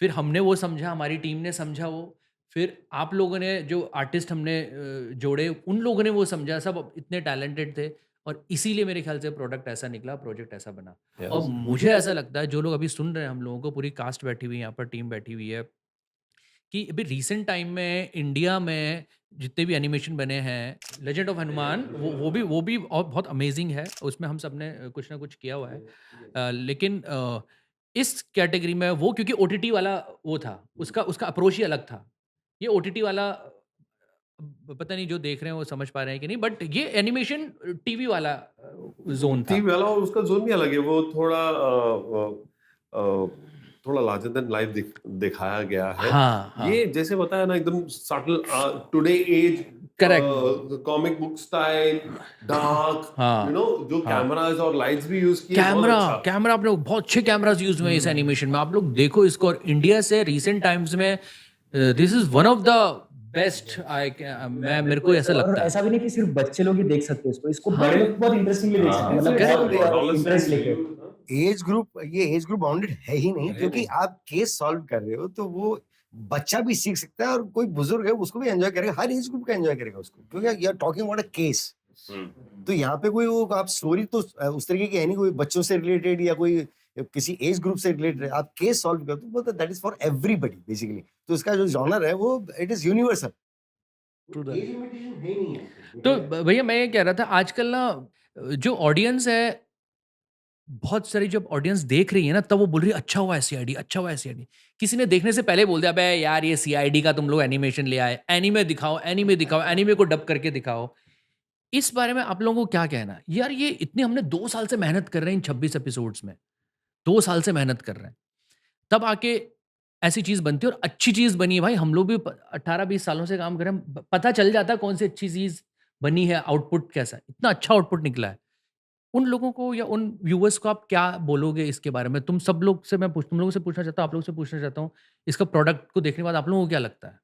फिर हमने वो समझा, हमारी टीम ने समझा वो, फिर आप लोगों ने जो आर्टिस्ट हमने जोड़े, उन लोगों ने वो समझा, सब इतने टैलेंटेड थे और इसीलिए मेरे ख्याल से प्रोडक्ट ऐसा निकला, प्रोजेक्ट ऐसा बना। और मुझे ऐसा लगता है जो लोग अभी सुन रहे हैं हम लोगों को, पूरी कास्ट बैठी हुई है यहाँ पर, टीम बैठी हुई है, कि अभी रिसेंट टाइम में इंडिया में जितने भी एनिमेशन बने हैं, लेजेंड ऑफ हनुमान वो भी और बहुत अमेजिंग है, उसमें हम सब ने कुछ ना कुछ किया हुआ है। लेकिन इस कैटेगरी में वो क्योंकि ओटीटी वाला वो था, उसका अप्रोच ही अलग था। ये ओटीटी वाला पता नहीं जो देख रहे हैं वो समझ पा रहे हैं कि नहीं, बट ये एनिमेशन टीवी वाला जोन था। टीवी वाला और उसका जोन भी अलग है, वो थोड़ा लार्जर देन लाइफ दिखाया गया है। हाँ। ये जैसे बताया ना एकदम subtle today age, correct. Comic book style, dark, हाँ, यू नो, जो कैमरास और लाइट्स भी यूज किए, बहुत अच्छा। कैमरा आप लोग बहुत अच्छे कैमरास यूज हुए हैं इस एनिमेशन में, आप लोग देखो इसको। और इंडिया से रिसेंट टाइम्स में this is one of the best. मेरे को ऐसा और लगता है। ऐसा भी नहीं कि सिर्फ बच्चे लोग ही देख सकते हैं इसको बड़े लोग बहुत इंटरेस्टिंगली देख सकते हैं, मतलब बहुत इंटरेस्ट लेके। एज ग्रुप बाउंडेड है ही नहीं, क्योंकि आप केस सॉल्व कर रहे हो तो वो बच्चा भी सीख सकता है और कोई बुजुर्ग है उसको भी एंजॉय करेगा, हर एज ग्रुप का एंजॉय करेगा उसको, क्योंकि you are talking about a case. तो यहाँ पे कोई वो आप स्टोरी तो उस तरीके की है नहीं, कोई बच्चों से रिलेटेड या कोई किसी एज ग्रुप से रिलेटेड, आप केस सॉल्व करते हो तो that is for everybody basically. तो इसका जो जॉनर है वो it is universal, age limitation है नहीं है। तो भैया मैं ये कह रहा था, आजकल ना जो ऑडियंस है, बहुत सारी जब ऑडियंस देख रही है ना, तब वो बोल रही है अच्छा हुआ है सीआईडी, अच्छा हुआ है सीआईडी। किसी ने देखने से पहले बोल दिया बे यार ये सीआईडी का तुम लोग एनिमेशन ले आए, एनीमे दिखाओ, एनीमे दिखाओ, एनीमे को डब करके दिखाओ। इस बारे में आप लोगों को क्या कहना है यार? ये इतने हमने 2 साल से मेहनत कर रहे हैं इन 26 एपिसोड्स में, 2 साल से मेहनत कर रहे हैं, तब आके ऐसी चीज बनती है और अच्छी चीज बनी है। भाई हम लोग भी 18-20 सालों से काम कर रहे हैं, पता चल जाता है कौन सी अच्छी चीज बनी है, आउटपुट कैसा है, इतना अच्छा आउटपुट निकला है। उन लोगों को या उन व्यूअर्स को आप क्या बोलोगे इसके बारे में? तुम सब लोग से तुम लोगों से पूछना चाहता हूँ, आप लोगों से पूछना चाहता हूँ, इसका प्रोडक्ट को देखने के बाद आप लोगों को क्या लगता है?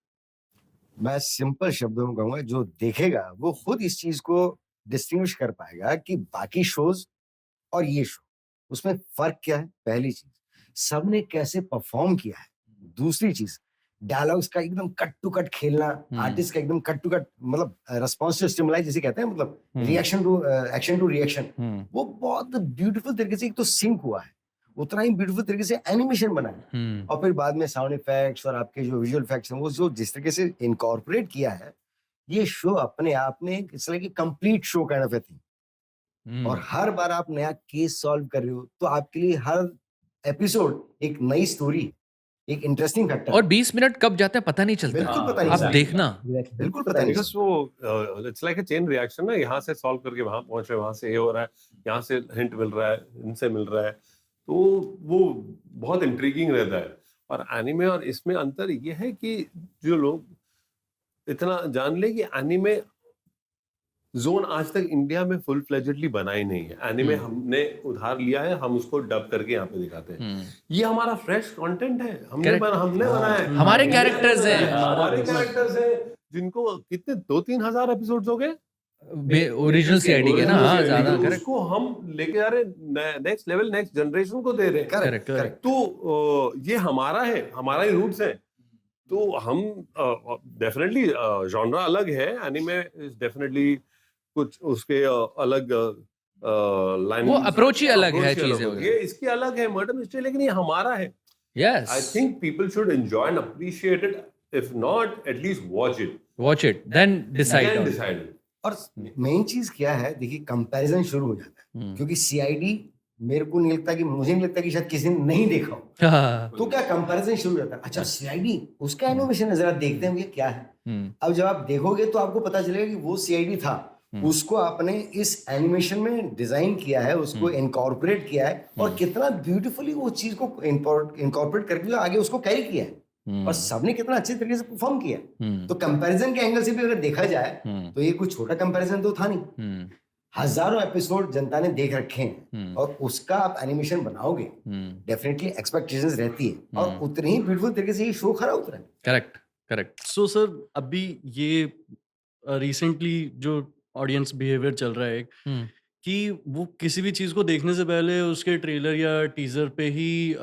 मैं सिंपल शब्दों में कहूंगा, जो देखेगा वो खुद इस चीज को डिस्टिंग्विश कर पाएगा कि बाकी शोज और ये शो, उसमें फर्क क्या है। पहली चीज, सबने कैसे परफॉर्म किया है। दूसरी चीज, डायलॉग्स का एकदम कट टू कट खेलना, आर्टिस्ट का एकदम कट टू कट, मतलब रिस्पॉन्स टू स्टिमुलाई जिसे कहते हैं, मतलब reaction to action to reaction, वो बहुत ब्यूटीफुल तरीके से एक तो सिंक हुआ है, उतना ही ब्यूटीफुल तरीके से एनिमेशन बना है, और फिर बाद में साउंड इफेक्ट्स और आपके जो विजुअल इफेक्ट्स हैं वो जो जिस तरीके से इनकॉर्पोरेट किया है, ये शो अपने आप में it's like a complete show kind of a thing. और हर बार आप नया केस सॉल्व कर रहे हो, तो आपके लिए हर एपिसोड एक नई स्टोरी, एक इंटरेस्टिंग फैक्टर। और 20 मिनट कब जाते हैं पता नहीं चलता। बिल्कुल पता नहीं आप चलता। देखना। बिल्कुल पता नहीं बिकॉज वो it's like a chain reaction ना, यहाँ से सॉल्व करके वहां पहुंच रहे, वहां से ये हो रहा है, यहाँ से हिंट मिल रहा है, इनसे मिल रहा है, तो वो बहुत इंट्रीगिंग रहता है। और एनिमे और इसमें अंतर ये है कि जो लोग इतना जान ले कि एनिमे जोन आज तक इंडिया में फुल फ्लेजेडली बना ही नहीं है। एनिमे हमने उधार लिया है, हम उसको डब करके यहाँ पे दिखाते हैं। ये हमारा फ्रेश कंटेंट है, हमने बनाया है, हमारे कैरेक्टर्स हैं, हमारे कैरेक्टर्स हैं, जिनको कितने 2-3 हजार एपिसोड्स हो गए ओरिजिनल सीआईडी के ना। हाँ, ज्यादा करेक्ट। उसको हम लेके जा रहे हैं नेक्स्ट लेवल, नेक्स्ट जनरेशन को दे रहे हैं। करेक्ट। तो ये हमारा है, हमारा ही रूट्स है। तो हम डेफिनेटली जॉनरा अलग है, एनिमे इज डेफिनेटली कुछ उसके अलग लाइन, वो अप्रोच ही अलग है चीजें ये इसकी अलग है मर्डर मिस्ट्री, लेकिन ये हमारा है। Yes, I think people should enjoy and appreciate it, if not at least watch it then decide. और मेन चीज क्या है, देखिए कंपैरिजन शुरू हो जाता है, क्योंकि सीआईडी मेरे को नहीं लगता कि, मुझे नहीं लगता कि शायद किसी ने नहीं देखा हो, तो क्या कंपैरिजन शुरू हो जाता है। अच्छा सीआईडी, उसका एनिमेशन है, जरा देखते हैं ये क्या है। अब जब आप देखोगे तो आपको पता चलेगा कि वो सीआईडी था, उसको आपने इस एनिमेशन में डिजाइन किया है, उसको इनकॉर्पोरेट किया है, और कितना ब्यूटीफुली वो चीज को इनकॉर्पोरेट करके आगे उसको कैरी किया है, और सबने कितना अच्छे तरीके से परफॉर्म किया। तो कंपैरिजन के एंगल से भी अगर देखा जाए तो ये कोई छोटा कंपैरिजन तो था नहीं। हजारों एपिसोड जनता ने देख रखे हैं, और उसका आप एनिमेशन बनाओगे, डेफिनेटली एक्सपेक्टेशंस रहती है, और उतने ही ब्यूटीफुल तरीके से ये शो खरा उतरा है। करेक्ट। सो सर, अभी ये रिसेंटली जो ऑडियंस बिहेवियर चल रहा है एक, कि वो किसी भी चीज़ को देखने से पहले उसके ट्रेलर या टीजर पे ही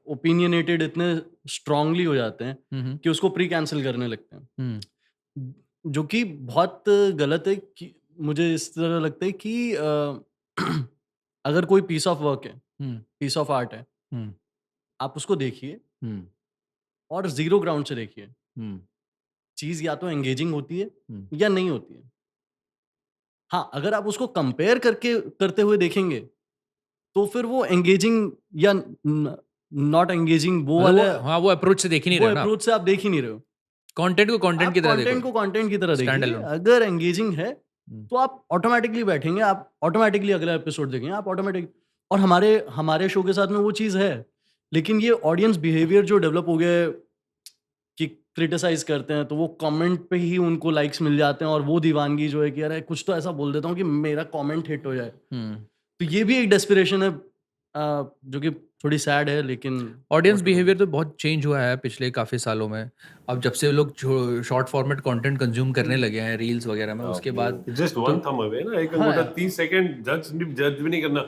ओपिनियनेटेड इतने स्ट्रांगली हो जाते हैं कि उसको प्री कैंसिल करने लगते हैं, जो कि बहुत गलत है। कि मुझे इस तरह लगता है कि अगर कोई पीस ऑफ वर्क है, पीस ऑफ आर्ट है, आप उसको देखिए और जीरो ग्राउंड से देखिए। चीज़ या तो एंगेजिंग होती है या नहीं होती है। हाँ, अगर आप उसको कंपेयर करते हुए देखेंगे तो फिर वो एंगेजिंग या नॉट एंगेजिंग वो वाला, हाँ, वो अप्रोच से देख ही नहीं रहे ना। अप्रोच से आप देख ही नहीं रहे हो। कंटेंट को कंटेंट की तरह देखो। कंटेंट को कंटेंट की तरह देखिए। Standalone। अगर एंगेजिंग है तो आप ऑटोमेटिकली बैठेंगे, आप ऑटोमेटिकली अगला एपिसोड देखेंगे, आप ऑटोमेटिक। और हमारे शो के साथ में वो चीज़ है, लेकिन ये ऑडियंस बिहेवियर जो डेवलप हो गया है कि क्रिटिसाइज करते हैं तो वो कमेंट पे ही उनको लाइक्स मिल जाते हैं, और वो दीवानगी जो है कि यार कुछ तो ऐसा बोल देता हूँ कि मेरा कमेंट हिट हो जाए। तो ये भी एक डेस्पिरेशन है, जो कि थोड़ी सैड है। लेकिन ऑडियंस बिहेवियर तो बहुत चेंज हुआ है पिछले काफ़ी सालों में। अब जब से लोग शॉर्ट फॉर्मेट कंटेंट कंज्यूम करने लगे हैं रील्स वगैरह में, उसके बाद जस्ट वन थंब अवे ना, एक अंगूठा 30 सेकंड जज भी नहीं करना,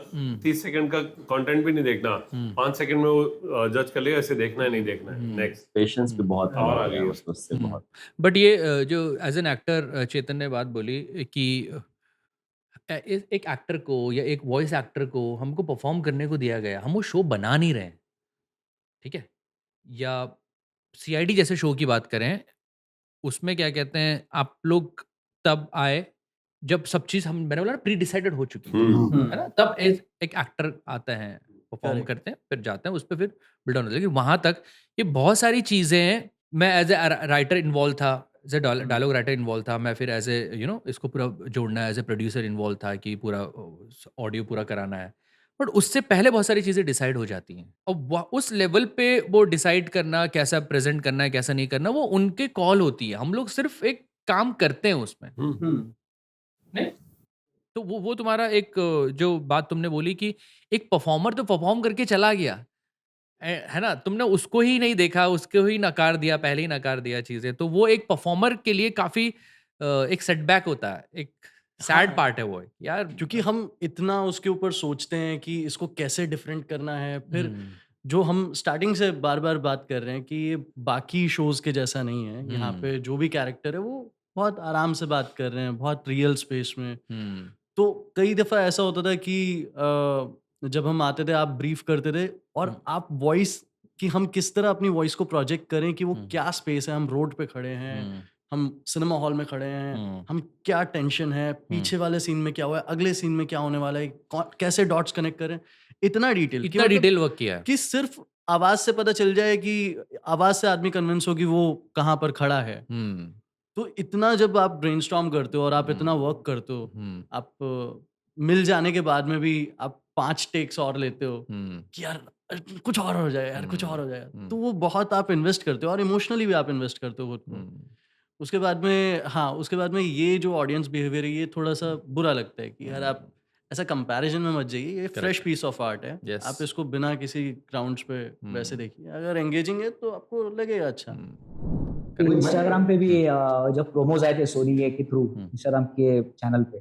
30 सेकंड का कंटेंट भी नहीं देखना, 5 सेकंड में वो जज कर लेगा, इसे देखना है नहीं देखना है, नेक्स्ट। पेशेंस भी बहुत और आ आगे गया उससे बहुत। बट ये जो एज एन एक्टर चेतन ने बात बोली कि एक एक्टर को या एक वॉइस एक्टर को हमको परफॉर्म करने को दिया गया, हम वो शो बना नहीं रहे हैं, ठीक है। या सीआईडी जैसे शो की बात करें, उसमें क्या कहते हैं, आप लोग तब आए जब सब चीज़ मैंने बोला ना प्री डिसाइडेड हो चुकी है ना, तब एक एक्टर आता है, परफॉर्म Correct। करते हैं, फिर जाते हैं, उस पर फिर बिल्ड ऑन होता है। लेकिन वहाँ तक ये बहुत सारी चीज़ें, मैं एज ए राइटर इन्वॉल्व था, as a dialogue writer involved था, मैं फिर एज ए इसको पूरा जोड़ना है, एज ए प्रोड्यूसर इन्वॉल्व था कि पूरा ऑडियो पूरा कराना है। बट उससे पहले बहुत सारी चीज़ें डिसाइड हो जाती हैं, और उस लेवल पे वो डिसाइड करना कैसा प्रेजेंट करना है, कैसा नहीं करना, वो उनके कॉल होती है। हम लोग सिर्फ एक काम करते हैं उसमें। नहीं, तो वो तुम्हारा एक जो बात तुमने बोली कि एक परफॉर्मर तो परफॉर्म करके चला गया, है ना, तुमने उसको ही नहीं देखा, उसको ही नकार दिया, पहले ही नकार दिया चीजें, तो वो एक परफॉर्मर के लिए काफी एक सेटबैक होता है, एक सैड हाँ। पार्ट है वो यार। क्योंकि हम इतना उसके ऊपर सोचते हैं कि इसको कैसे डिफरेंट करना है, फिर हम्म, जो हम स्टार्टिंग से बार बार बात कर रहे हैं कि ये बाकी शोज के जैसा नहीं है। यहाँ हम्म, पे जो भी कैरेक्टर है वो बहुत आराम से बात कर रहे हैं, बहुत रियल स्पेस में। हम्म, तो कई दफ़ा ऐसा होता था कि जब हम आते थे, आप ब्रीफ करते थे और हम्म, आप वॉइस कि हम किस तरह अपनी वॉइस को प्रोजेक्ट करें कि वो हम्म, क्या स्पेस है, हम रोड पे खड़े हैं, हम्म, हम सिनेमा हॉल में खड़े हैं, हम्म, हम क्या टेंशन है, पीछे वाले सीन में क्या हुआ है, अगले सीन में क्या होने वाला है, कैसे डॉट्स कनेक्ट करें, इतना डिटेल कि इतना मतलब डिटेल वर्क किया है। कि सिर्फ आवाज़ से पता चल जाए कि आवाज़ से आदमी कन्विंस हो कि वो कहाँ पर खड़ा है। हम्म, तो इतना जब आप ब्रेनस्टॉर्म करते हो और आप इतना वर्क करते हो, आप मिल जाने के बाद में भी आप 5 टेक्स और लेते हो कि यार कुछ और हो जाए यार, कुछ और हो जाए। तो वो बहुत आप इन्वेस्ट करते हो और इमोशनली भी आप इन्वेस्ट करते हो खुद को। उसके बाद में हाँ, उसके बाद में ये जो ऑडियंस बिहेवियर है, ये थोड़ा-सा बुरा लगता है कि यार आप ऐसा कंपैरिज़न में मत जाइए, ये फ्रेश पीस ऑफ आर्ट है। Yes. आप इसको बिना किसी ग्राउंड्स पे वैसे देखिए। अगर एंगेजिंग है तो आपको लगेगा अच्छा। तो इंस्टाग्राम पे भी जब प्रोमोज आए थे सोनी के थ्रू इंस्टाग्राम के चैनल पे,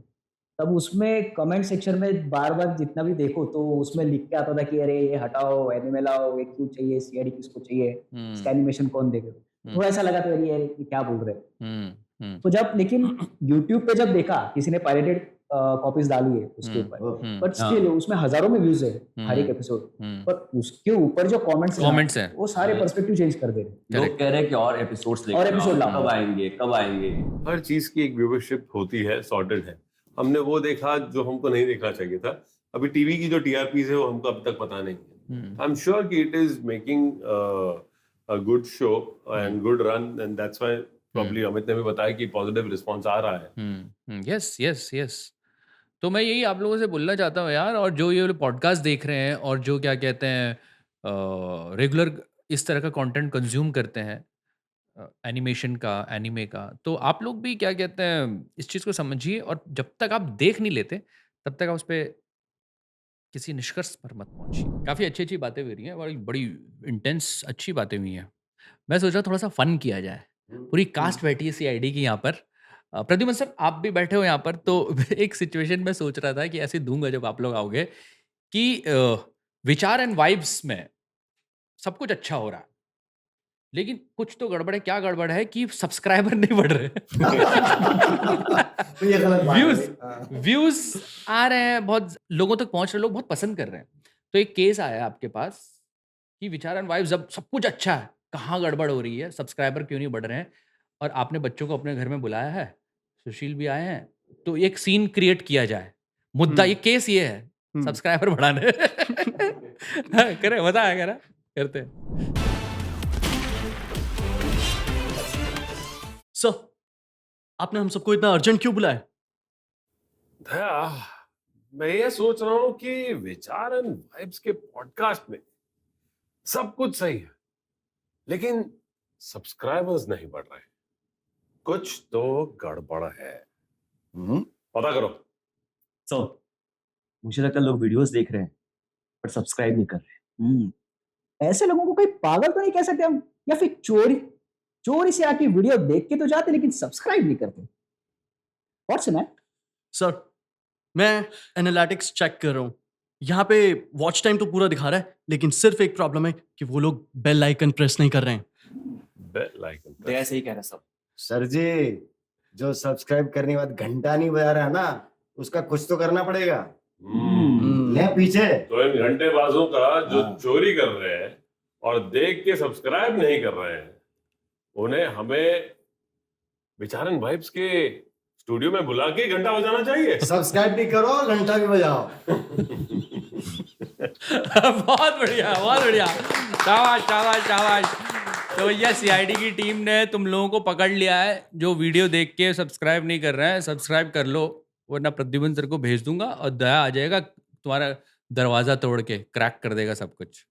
तब उसमें कमेंट सेक्शन में बार बार जितना भी देखो तो उसमें लिख के आता था कि अरे ये हटाओ, एनिमे लाओ, ये क्यों चाहिए, सीआईडी किसको चाहिए, इसका एनिमेशन कौन देखेगा। थोड़ा ऐसा लगा था यार ये क्या बोल रहे हैं। तो जब लेकिन यूट्यूब पे जब देखा किसी ने पायरेटेड कॉपीज डाली है उसके ऊपर, बट स्टिल उसमें हजारों में व्यूज है हर एक एपिसोड, पर उसके ऊपर जो Comments हैं। वो सारे पर्सपेक्टिव चेंज कर दे रहे। लोग कह रहे हैं कि और एपिसोड्स और episode लाओ। कब आएंगे, कब आएंगे। हर चीज की एक व्यूअरशिप होती है, सॉर्टेड है। हमने वो देखा जो हमको नहीं देखना चाहिए था। अभी टीवी की जो टीआरपीज है वो हमको अब तक पता नहीं है। आई एम श्योर कि it is making a good show and good run, and that's why probably Amit ने भी बताया कि पॉजिटिव रिस्पांस आ रहा है। Yes yes yes. तो मैं यही आप लोगों से बोलना चाहता हूँ यार, और जो ये पॉडकास्ट देख रहे हैं और जो क्या कहते हैं रेगुलर इस तरह का कंटेंट कंज्यूम करते हैं, एनिमेशन का, एनिमे का, तो आप लोग भी क्या कहते हैं इस चीज़ को समझिए, और जब तक आप देख नहीं लेते तब तक आप उस पर किसी निष्कर्ष पर मत पहुंचिए। काफ़ी अच्छी अच्छी बातें हुई रही हैं, बड़ी बड़ी इंटेंस अच्छी बातें हुई हैं। मैं सोच रहा थोड़ा सा फन किया जाए। पूरी कास्ट बैठी है सीआईडी की यहाँ पर। प्रद्युमन सर आप भी बैठे हो यहाँ पर, तो एक सिचुएशन में सोच रहा था कि ऐसे दूंगा जब आप लोग आओगे कि विचार एंड वाइब्स में सब कुछ अच्छा हो रहा है, लेकिन कुछ तो गड़बड़ है। क्या गड़बड़ है कि सब्सक्राइबर नहीं बढ़ रहे। तो ये गलत बात है। व्यूज आ रहे हैं, बहुत लोगों तक पहुंच रहे, लोग बहुत पसंद कर रहे हैं। तो एक केस आया आपके पास कि विचार एंड वाइब्स, जब सब कुछ अच्छा है, कहाँ गड़बड़ हो रही है, सब्सक्राइबर क्यों नहीं बढ़ रहे हैं, और आपने बच्चों को अपने घर में बुलाया है, सुशील भी आए हैं, तो एक सीन क्रिएट किया जाए। मुद्दा ये केस ये है, सब्सक्राइबर बढ़ाने। करे मजा आएगा ना, करते हैं। सर, आपने हम सबको इतना अर्जेंट क्यों बुलाया? दया, मैं ये सोच रहा हूँ कि विचार एंड वाइब्स के पॉडकास्ट में सब कुछ सही है, लेकिन सब्सक्राइबर्स नहीं बढ़ रहे। कुछ तो गड़बड़ है। पता करो। सो मुझे लगता है लोग वीडियोस देख रहे हैं पर सब्सक्राइब नहीं कर रहे। ऐसे लोगों को कोई पागल तो नहीं कह सकते हम, या फिर चोरी से आके वीडियो देख के तो जाते लेकिन सब्सक्राइब नहीं करते। What's in it? सर, मैं एनालिटिक्स चेक कर रहा हूँ। यहाँ पे वॉच टाइम तो पूरा दिखा रहा है, लेकिन सिर्फ एक प्रॉब्लम है कि वो लोग बेल आइकन प्रेस नहीं कर रहे हैं। बेल आइकन तो ऐसे ही कह रहा सब। सर जी, जो सब्सक्राइब करने के बाद घंटा नहीं बजा रहा है ना, उसका कुछ तो करना पड़ेगा। ले पीछे। तो इन घंटेबाजों का जो चोरी कर रहे हैं और देख के सब्सक्राइब नहीं कर रहे हैं, उन्हें हमें विचार एंड वाइब्स के स्टूडियो में बुला के घंटा बजाना चाहिए। सब्सक्राइब भी करो और घंटा भी बजाओ। बहुत बढ़िया, बहुत बढ़िया, शाबाश शाबाश शाबाश। तो भैया सीआईडी की टीम ने तुम लोगों को पकड़ लिया है, जो वीडियो देख के सब्सक्राइब नहीं कर रहे हैं, सब्सक्राइब कर लो, वरना प्रद्युमन सर को भेज दूंगा और दया आ जाएगा तुम्हारा दरवाजा तोड़ के क्रैक कर देगा सब कुछ।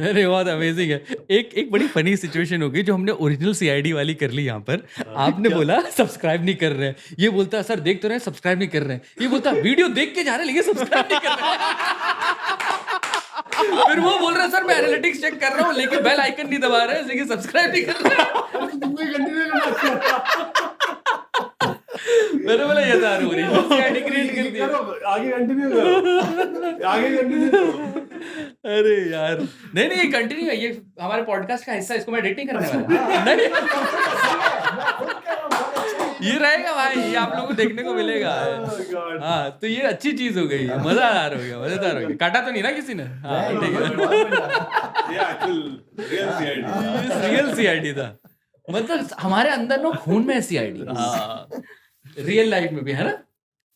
अरे बहुत अमेजिंग है। एक बड़ी फनी सिचुएशन होगी जो हमने ओरिजिनल सीआईडी वाली कर ली यहाँ पर। आपने बोला सब्सक्राइब नहीं कर रहे हैं, ये बोलता है सर देख तो रहे हैं सब्सक्राइब नहीं कर रहे हैं, ये बोलता है वीडियो देख के जा रहे हैं लेकिन सब्सक्राइब नहीं कर रहे हैं। फिर वो बोल रहा है सर मैं एनालिटिक्स चेक कर रहा हूँ लेकिन बेल आइकन नहीं दबा रहे इसलिए सब्सक्राइब नहीं कर रहे। मैंने बोला ये था सीआईडी क्रिएट कर दिया। आगे कंटिन्यू करो, आगे कंटिन्यू करो। अरे यार नहीं नहीं ये कंटिन्यू है, ये हमारे पॉडकास्ट का हिस्सा, इसको मैं एडिट नहीं करने वाला। नहीं ये रहेगा भाई, ये आप लोगों को देखने को मिलेगा। हाँ तो ये अच्छी चीज हो गई, मजेदार हो गया, मजेदार हो गया। काटा तो नहीं ना किसी ने? हाँ ठीक है, ये actual real CID, real CID था। मतलब हमारे अंदर ना खून में है सीआईडी, रियल लाइफ में भी है ना।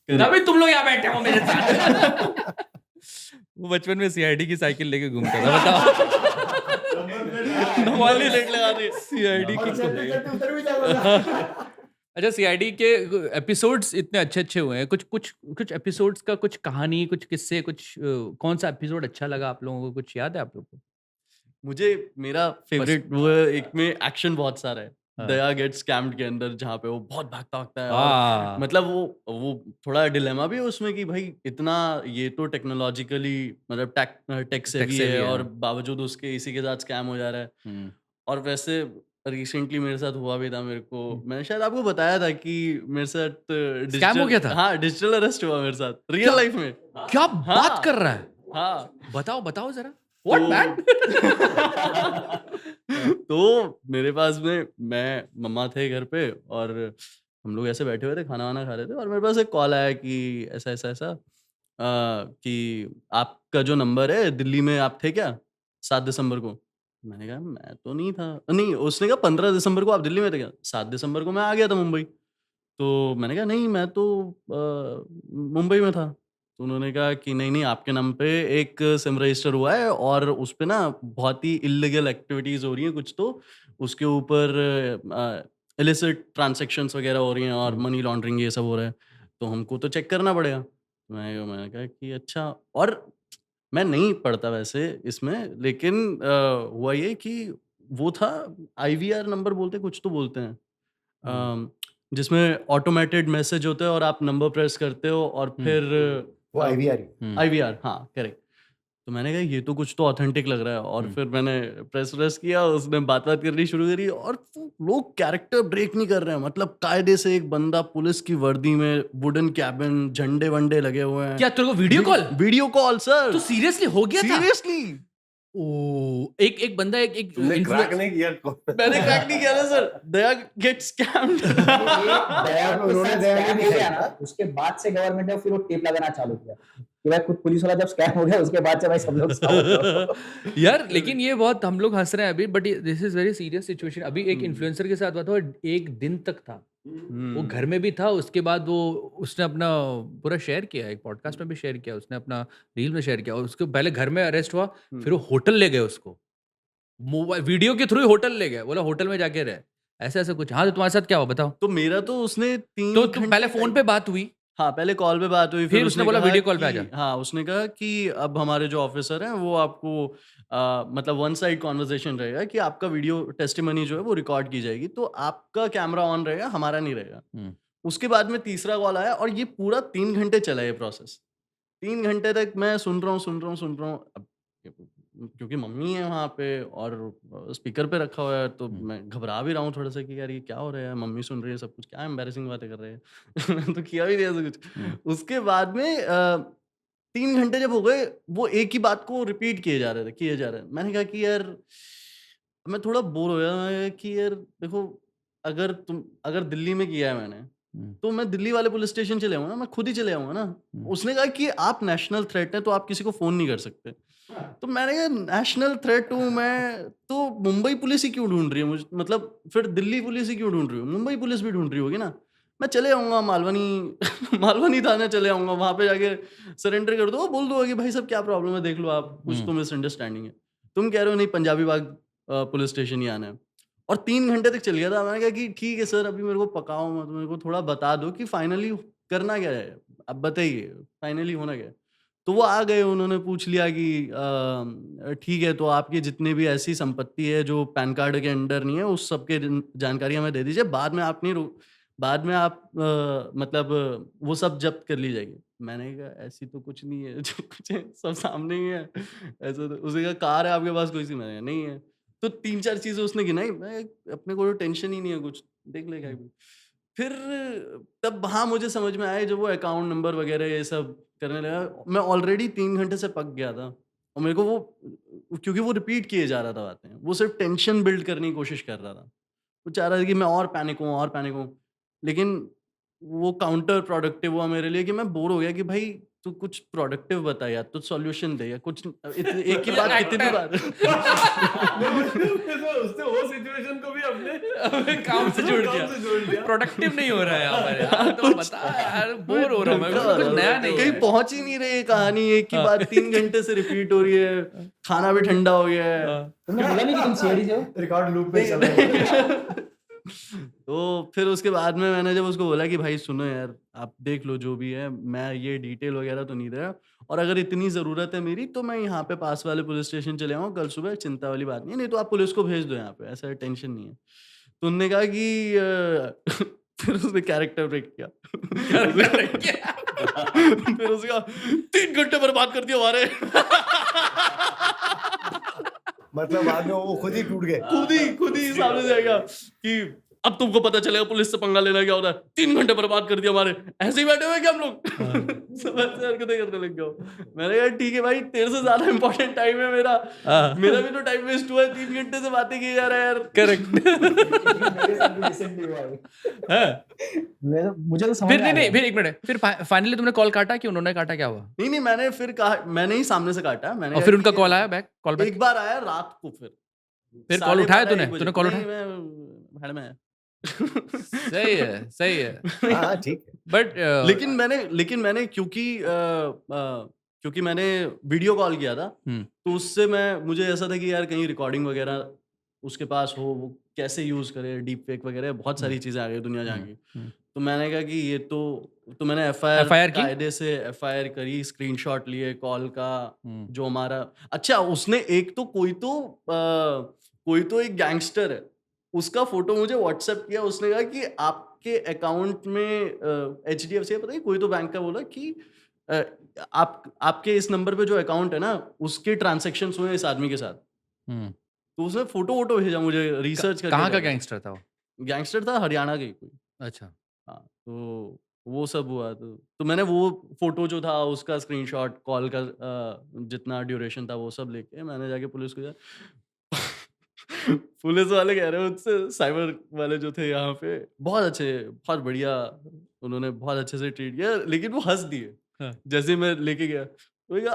तभी तुम लोग यहाँ बैठे हो मेरे साथ। वो बचपन में सीआईडी की साइकिल लेके घूमता था, बताओ। नवाली लेट लगा दे सीआईडी की। अच्छा सीआईडी के एपिसोड्स इतने अच्छे अच्छे हुए हैं, कुछ एपिसोड्स का कुछ कहानी, कुछ किस्से, कुछ कौन सा एपिसोड अच्छा लगा आप लोगों को, कुछ याद है आप लोगों को? मुझे मेरा फेवरेट वो है, एक में एक्शन बहुत सारा है, हाँ। दया गेट स्कैम्ड के अंदर, जहाँ पे वो बहुत भागता भागता है और हाँ मतलब वो थोड़ा डिलेमा भी है उसमें कि भाई इतना ये तो टेक्नोलॉजिकली मतलब टेक से भी savvy है है, और हाँ। बावजूद उसके इसी के साथ स्कैम हो जा रहा है। और वैसे रिसेंटली मेरे साथ हुआ भी था, मेरे को मैंने शायद आपको बताया था कि मेरे साथ Scam हो गया था? हाँ डिजिटल अरेस्ट हुआ मेरे साथ रियल लाइफ में। क्या बात कर रहा है? हाँ बताओ बताओ जरा। What man? तो मेरे पास में मैं मम्मा थे घर पे और हम लोग ऐसे बैठे हुए थे, खाना वाना खा रहे थे और मेरे पास एक कॉल आया कि ऐसा ऐसा ऐसा कि आपका जो नंबर है दिल्ली में आप थे क्या 7 दिसंबर को? मैंने कहा मैं तो नहीं था। नहीं, उसने कहा 15 दिसंबर को आप दिल्ली में थे क्या? 7 दिसंबर को मैं आ गया था मुंबई। तो मैंने कहा नहीं मैं तो मुंबई में था। तो उन्होंने कहा कि नहीं नहीं आपके नाम पे एक सिम रजिस्टर हुआ है और उस पे ना बहुत ही इलीगल एक्टिविटीज हो रही हैं कुछ, तो उसके ऊपर इलिसिट ट्रांजैक्शंस वगैरह हो रही हैं और मनी लॉन्ड्रिंग ये सब हो रहा है, तो हमको तो चेक करना पड़ेगा। मैंने कहा कि अच्छा। और मैं नहीं पढ़ता वैसे इसमें, लेकिन हुआ ये कि वो था आईवीआर नंबर बोलते कुछ तो बोलते हैं, जिसमें ऑटोमेटेड मैसेज होते हैं और आप नंबर प्रेस करते हो और फिर वो आईवीआर आईवीआर, हाँ करेक्ट। तो मैंने कहा ये तो कुछ तो ऑथेंटिक लग रहा है और फिर मैंने प्रेस किया, उसने बात करनी शुरू करी और लोग कैरेक्टर ब्रेक नहीं कर रहे हैं। मतलब कायदे से एक बंदा पुलिस की वर्दी में, वुडन कैबिन, झंडे वंडे लगे हुए हैं। क्या तेरे को वीडियो कॉल सर? तो सीरियसली हो गया था? सीरियसली ओ एक बंदा एक तुमने क्रैक नहीं किया? मैंने क्रैक नहीं किया था सर। दया गेट स्कैम्ड। दया को उन्होंने दया को नहीं किया ना, उसके बाद से गवर्नमेंट ने फिर वो टेप लगाना चालू किया कि भाई खुद पुलिस वाला जब स्कैम हो गया उसके बाद से भाई सब लोग सावध रहो। यार लेकिन ये बहुत हम लोग हंस रहे हैं अभी, but this is very serious situation. अभी एक इन्फ्लुएंसर के साथ हुआ था, वो एक दिन तक था, वो घर में भी था, उसके बाद वो उसने अपना पूरा शेयर किया, एक पॉडकास्ट में भी शेयर किया, उसने अपना रील में शेयर किया। और उसके पहले घर में अरेस्ट हुआ, फिर वो होटल ले गए उसको, मोबाइल वीडियो के थ्रू होटल ले गए, बोला होटल में जाके रहे, ऐसे ऐसे कुछ। हाँ तो तुम्हारे साथ क्या हुआ बताओ? तो मेरा तो उसने 3 तो तुम पहले फोन पे बात हुई? हाँ पहले कॉल पे बात हुई, फिर उसने बोला कहा वीडियो कॉल पे आ कि- जा। हाँ उसने कहा कि अब हमारे जो ऑफिसर हैं वो आपको मतलब वन साइड कॉन्वर्सेशन रहेगा कि आपका वीडियो टेस्टिमनी जो है वो रिकॉर्ड की जाएगी, तो आपका कैमरा ऑन रहेगा, हमारा नहीं रहेगा। उसके बाद में तीसरा कॉल आया और ये पूरा 3 घंटे चला ये प्रोसेस। 3 घंटे तक मैं सुन रहा हूँ। अब क्योंकि मम्मी है वहाँ पे और स्पीकर पे रखा हुआ है, तो मैं घबरा भी रहा हूँ थोड़ा सा कि यार ये क्या हो रहा है, मम्मी सुन रही है सब कुछ, क्या एम्बैरेसिंग बातें कर रहे हैं। तो किया भी नहीं ऐसा कुछ। उसके बाद में 3 घंटे जब हो गए, वो एक ही बात को रिपीट किए जा रहे। मैंने कहा कि यार मैं थोड़ा बोर हो गया कि यार देखो, अगर दिल्ली में किया है मैंने, तो मैं दिल्ली वाले पुलिस स्टेशन चले आऊंगा ना, मैं खुद ही चले आऊंगा ना। उसने कहा कि आप नेशनल थ्रेट है तो आप किसी को फोन नहीं कर सकते। तो मैंने कहा नेशनल थ्रेट हूँ मैं, तो मुंबई पुलिस ही क्यों ढूंढ रही है मुझे, मतलब फिर दिल्ली पुलिस ही क्यों ढूंढ रही हो, मुंबई पुलिस भी ढूंढ रही होगी ना। मैं चले आऊंगा मालवनी थाने चले आऊंगा, वहां पे जाके सरेंडर कर दो, बोल दो कि भाई साहब क्या प्रॉब्लम है, देख लो आप, कुछ तो मिसअंडरस्टैंडिंग है, तुम कह रहे हो नहीं पंजाबी बाग पुलिस स्टेशन ही आना है। और 3 घंटे तक चल गया था। मैंने कहा कि ठीक है सर, अभी मेरे को पकाओ मत, मेरे को थोड़ा बता दो कि फाइनली करना क्या है, अब बताइए फाइनली होना क्या है। तो वो आ गए, उन्होंने पूछ लिया कि ठीक है, तो आपकी जितनी भी ऐसी संपत्ति है जो पैन कार्ड के अंडर नहीं है, उस सब के जानकारी हमें दे दीजिए, बाद में आप मतलब वो सब जब्त कर ली जाएगी। मैंने कहा ऐसी तो कुछ नहीं है, जो कुछ है सब सामने ही है। ऐसा तो उसने कहा कार है आपके पास कोई सी? मैंने कहा नहीं है। तो 3-4 चीज़ें उसने गिनाई, मैं अपने को टेंशन ही नहीं है कुछ, देख लेगा अभी। फिर तब हाँ, मुझे समझ में आया जब वो अकाउंट नंबर वगैरह ये सब करने लगा, मैं ऑलरेडी 3 घंटे से पक गया था और मेरे को वो क्योंकि वो रिपीट किए जा रहा था बातें, वो सिर्फ़ टेंशन बिल्ड करने की कोशिश कर रहा था। वो चाह रहा था कि मैं और पैनिक हूँ, लेकिन वो काउंटर प्रोडक्टिव हुआ मेरे लिए कि मैं बोर हो गया कि भाई तू कुछ प्रोडक्टिव बता यार, तू सॉल्यूशन दे या कुछ एक ही बात कितनी बार उसने वो सिचुएशन को भी अपने काम से जोड़ दिया। प्रोडक्टिव नहीं हो रहा है यहाँ पर यार, तो बता यार, बोर हो रहा हूँ मैं, कुछ नया नहीं कहीं है। पहुंच ही नहीं रही है कहानी, एक ही बात 3 घंटे से रिपीट हो रही है, खाना भी ठंडा हो गया है। तुमने बोला नहीं कि तुम सीआईडी से हो? रिकॉर्ड लूप पे चल रहा है। तो फिर उसके बाद में मैंने जब उसको बोला कि भाई सुनो यार, आप देख लो जो भी है, मैं ये डिटेल वगैरह तो नहीं दे रहा, और अगर इतनी ज़रूरत है मेरी तो मैं यहाँ पे पास वाले पुलिस स्टेशन चले आऊँ कल सुबह, चिंता वाली बात नहीं है, नहीं तो आप पुलिस को भेज दो यहाँ पे, ऐसा टेंशन नहीं है। तो उन्होंने कहा कि फिर उसने कैरेक्टर ब्रेक किया। फिर उसने कहा 3 घंटे बर्बाद कर दिया हमारे। मतलब बाद में वो खुद ही टूट गए। खुद ही सामने जाएगा कि अब तुमको पता चलेगा पुलिस से पंगा लेना क्या होता है, 3 घंटे बर्बाद कर दिया हमारे, ऐसे ही बैठे हुए क्या हम लोग? सब ऐसे हरकतें करने लग गया। मैंने कहा ठीक है भाई, तेरे से ज्यादा इंपॉर्टेंट टाइम है मेरा भी तो टाइम वेस्ट हुआ है, 3 घंटे से बातें की जा रहा है यार। करेक्ट। मेरे साथ भी recently हुआ है। मुझे तो समझ फिर में आ नहीं, गया। फिर एक मिनट, फिर फाइनली तुमने कॉल काटा कि उन्होंने काटा, क्या हुआ? नहीं मैंने फिर कहा, मैंने ही सामने से काटा। मैंने और कहा फिर उनका कि कॉल आया बैक, कॉल बैक? एक बार आया रात को, फिर कॉल उठाया 12:30 तूने? एक बजे। तूने कॉल नहीं, उठाया? मैं भाड़ में सही है। हाँ ठीक है। बट लेकिन मैंने क्योंकि मैंने वीडियो कॉल किया था, तो उससे मुझे ऐसा था कि यार कहीं रिकॉर्डिंग वगैरह उसके पास हो, वो कैसे यूज करे, डीप फेक वगैरह, बहुत सारी चीजें आ गई दुनिया जान की। तो मैंने कहा कि ये तो मैंने FIR की? कायदे से FIR करी, स्क्रीनशॉट लिए कॉल का, जो हमारा अच्छा उसने एक तो कोई तो एक गैंगस्टर है, उसका फोटो मुझे व्हाट्सएप किया। उसने कहा कि आपके अकाउंट में HDFC पता है कोई तो बैंक का, बोला कि आपके इस नंबर पे जो अकाउंट है ना, उसके ट्रांजैक्शंस हुए इस आदमी के साथ। तो उसने फोटो भेजा मुझे, रिसर्च करके। कहाँ का गैंगस्टर था वो? गैंगस्टर था हरियाणा के कोई। अच्छा। हाँ, तो वो सब हुआ। तो मैंने वो फोटो जो था उसका स्क्रीनशॉट, कॉल का जितना ड्यूरेशन था वो सब लेके मैंने जाके पुलिस को पुलिस वाले कह रहे हैं मुझसे, साइबर वाले जो थे यहाँ पे, बहुत अच्छे, बहुत बढ़िया, उन्होंने बहुत अच्छे से ट्रीट किया, लेकिन वो हंस दिए। हाँ। जैसे मैं लेके गया तो कहा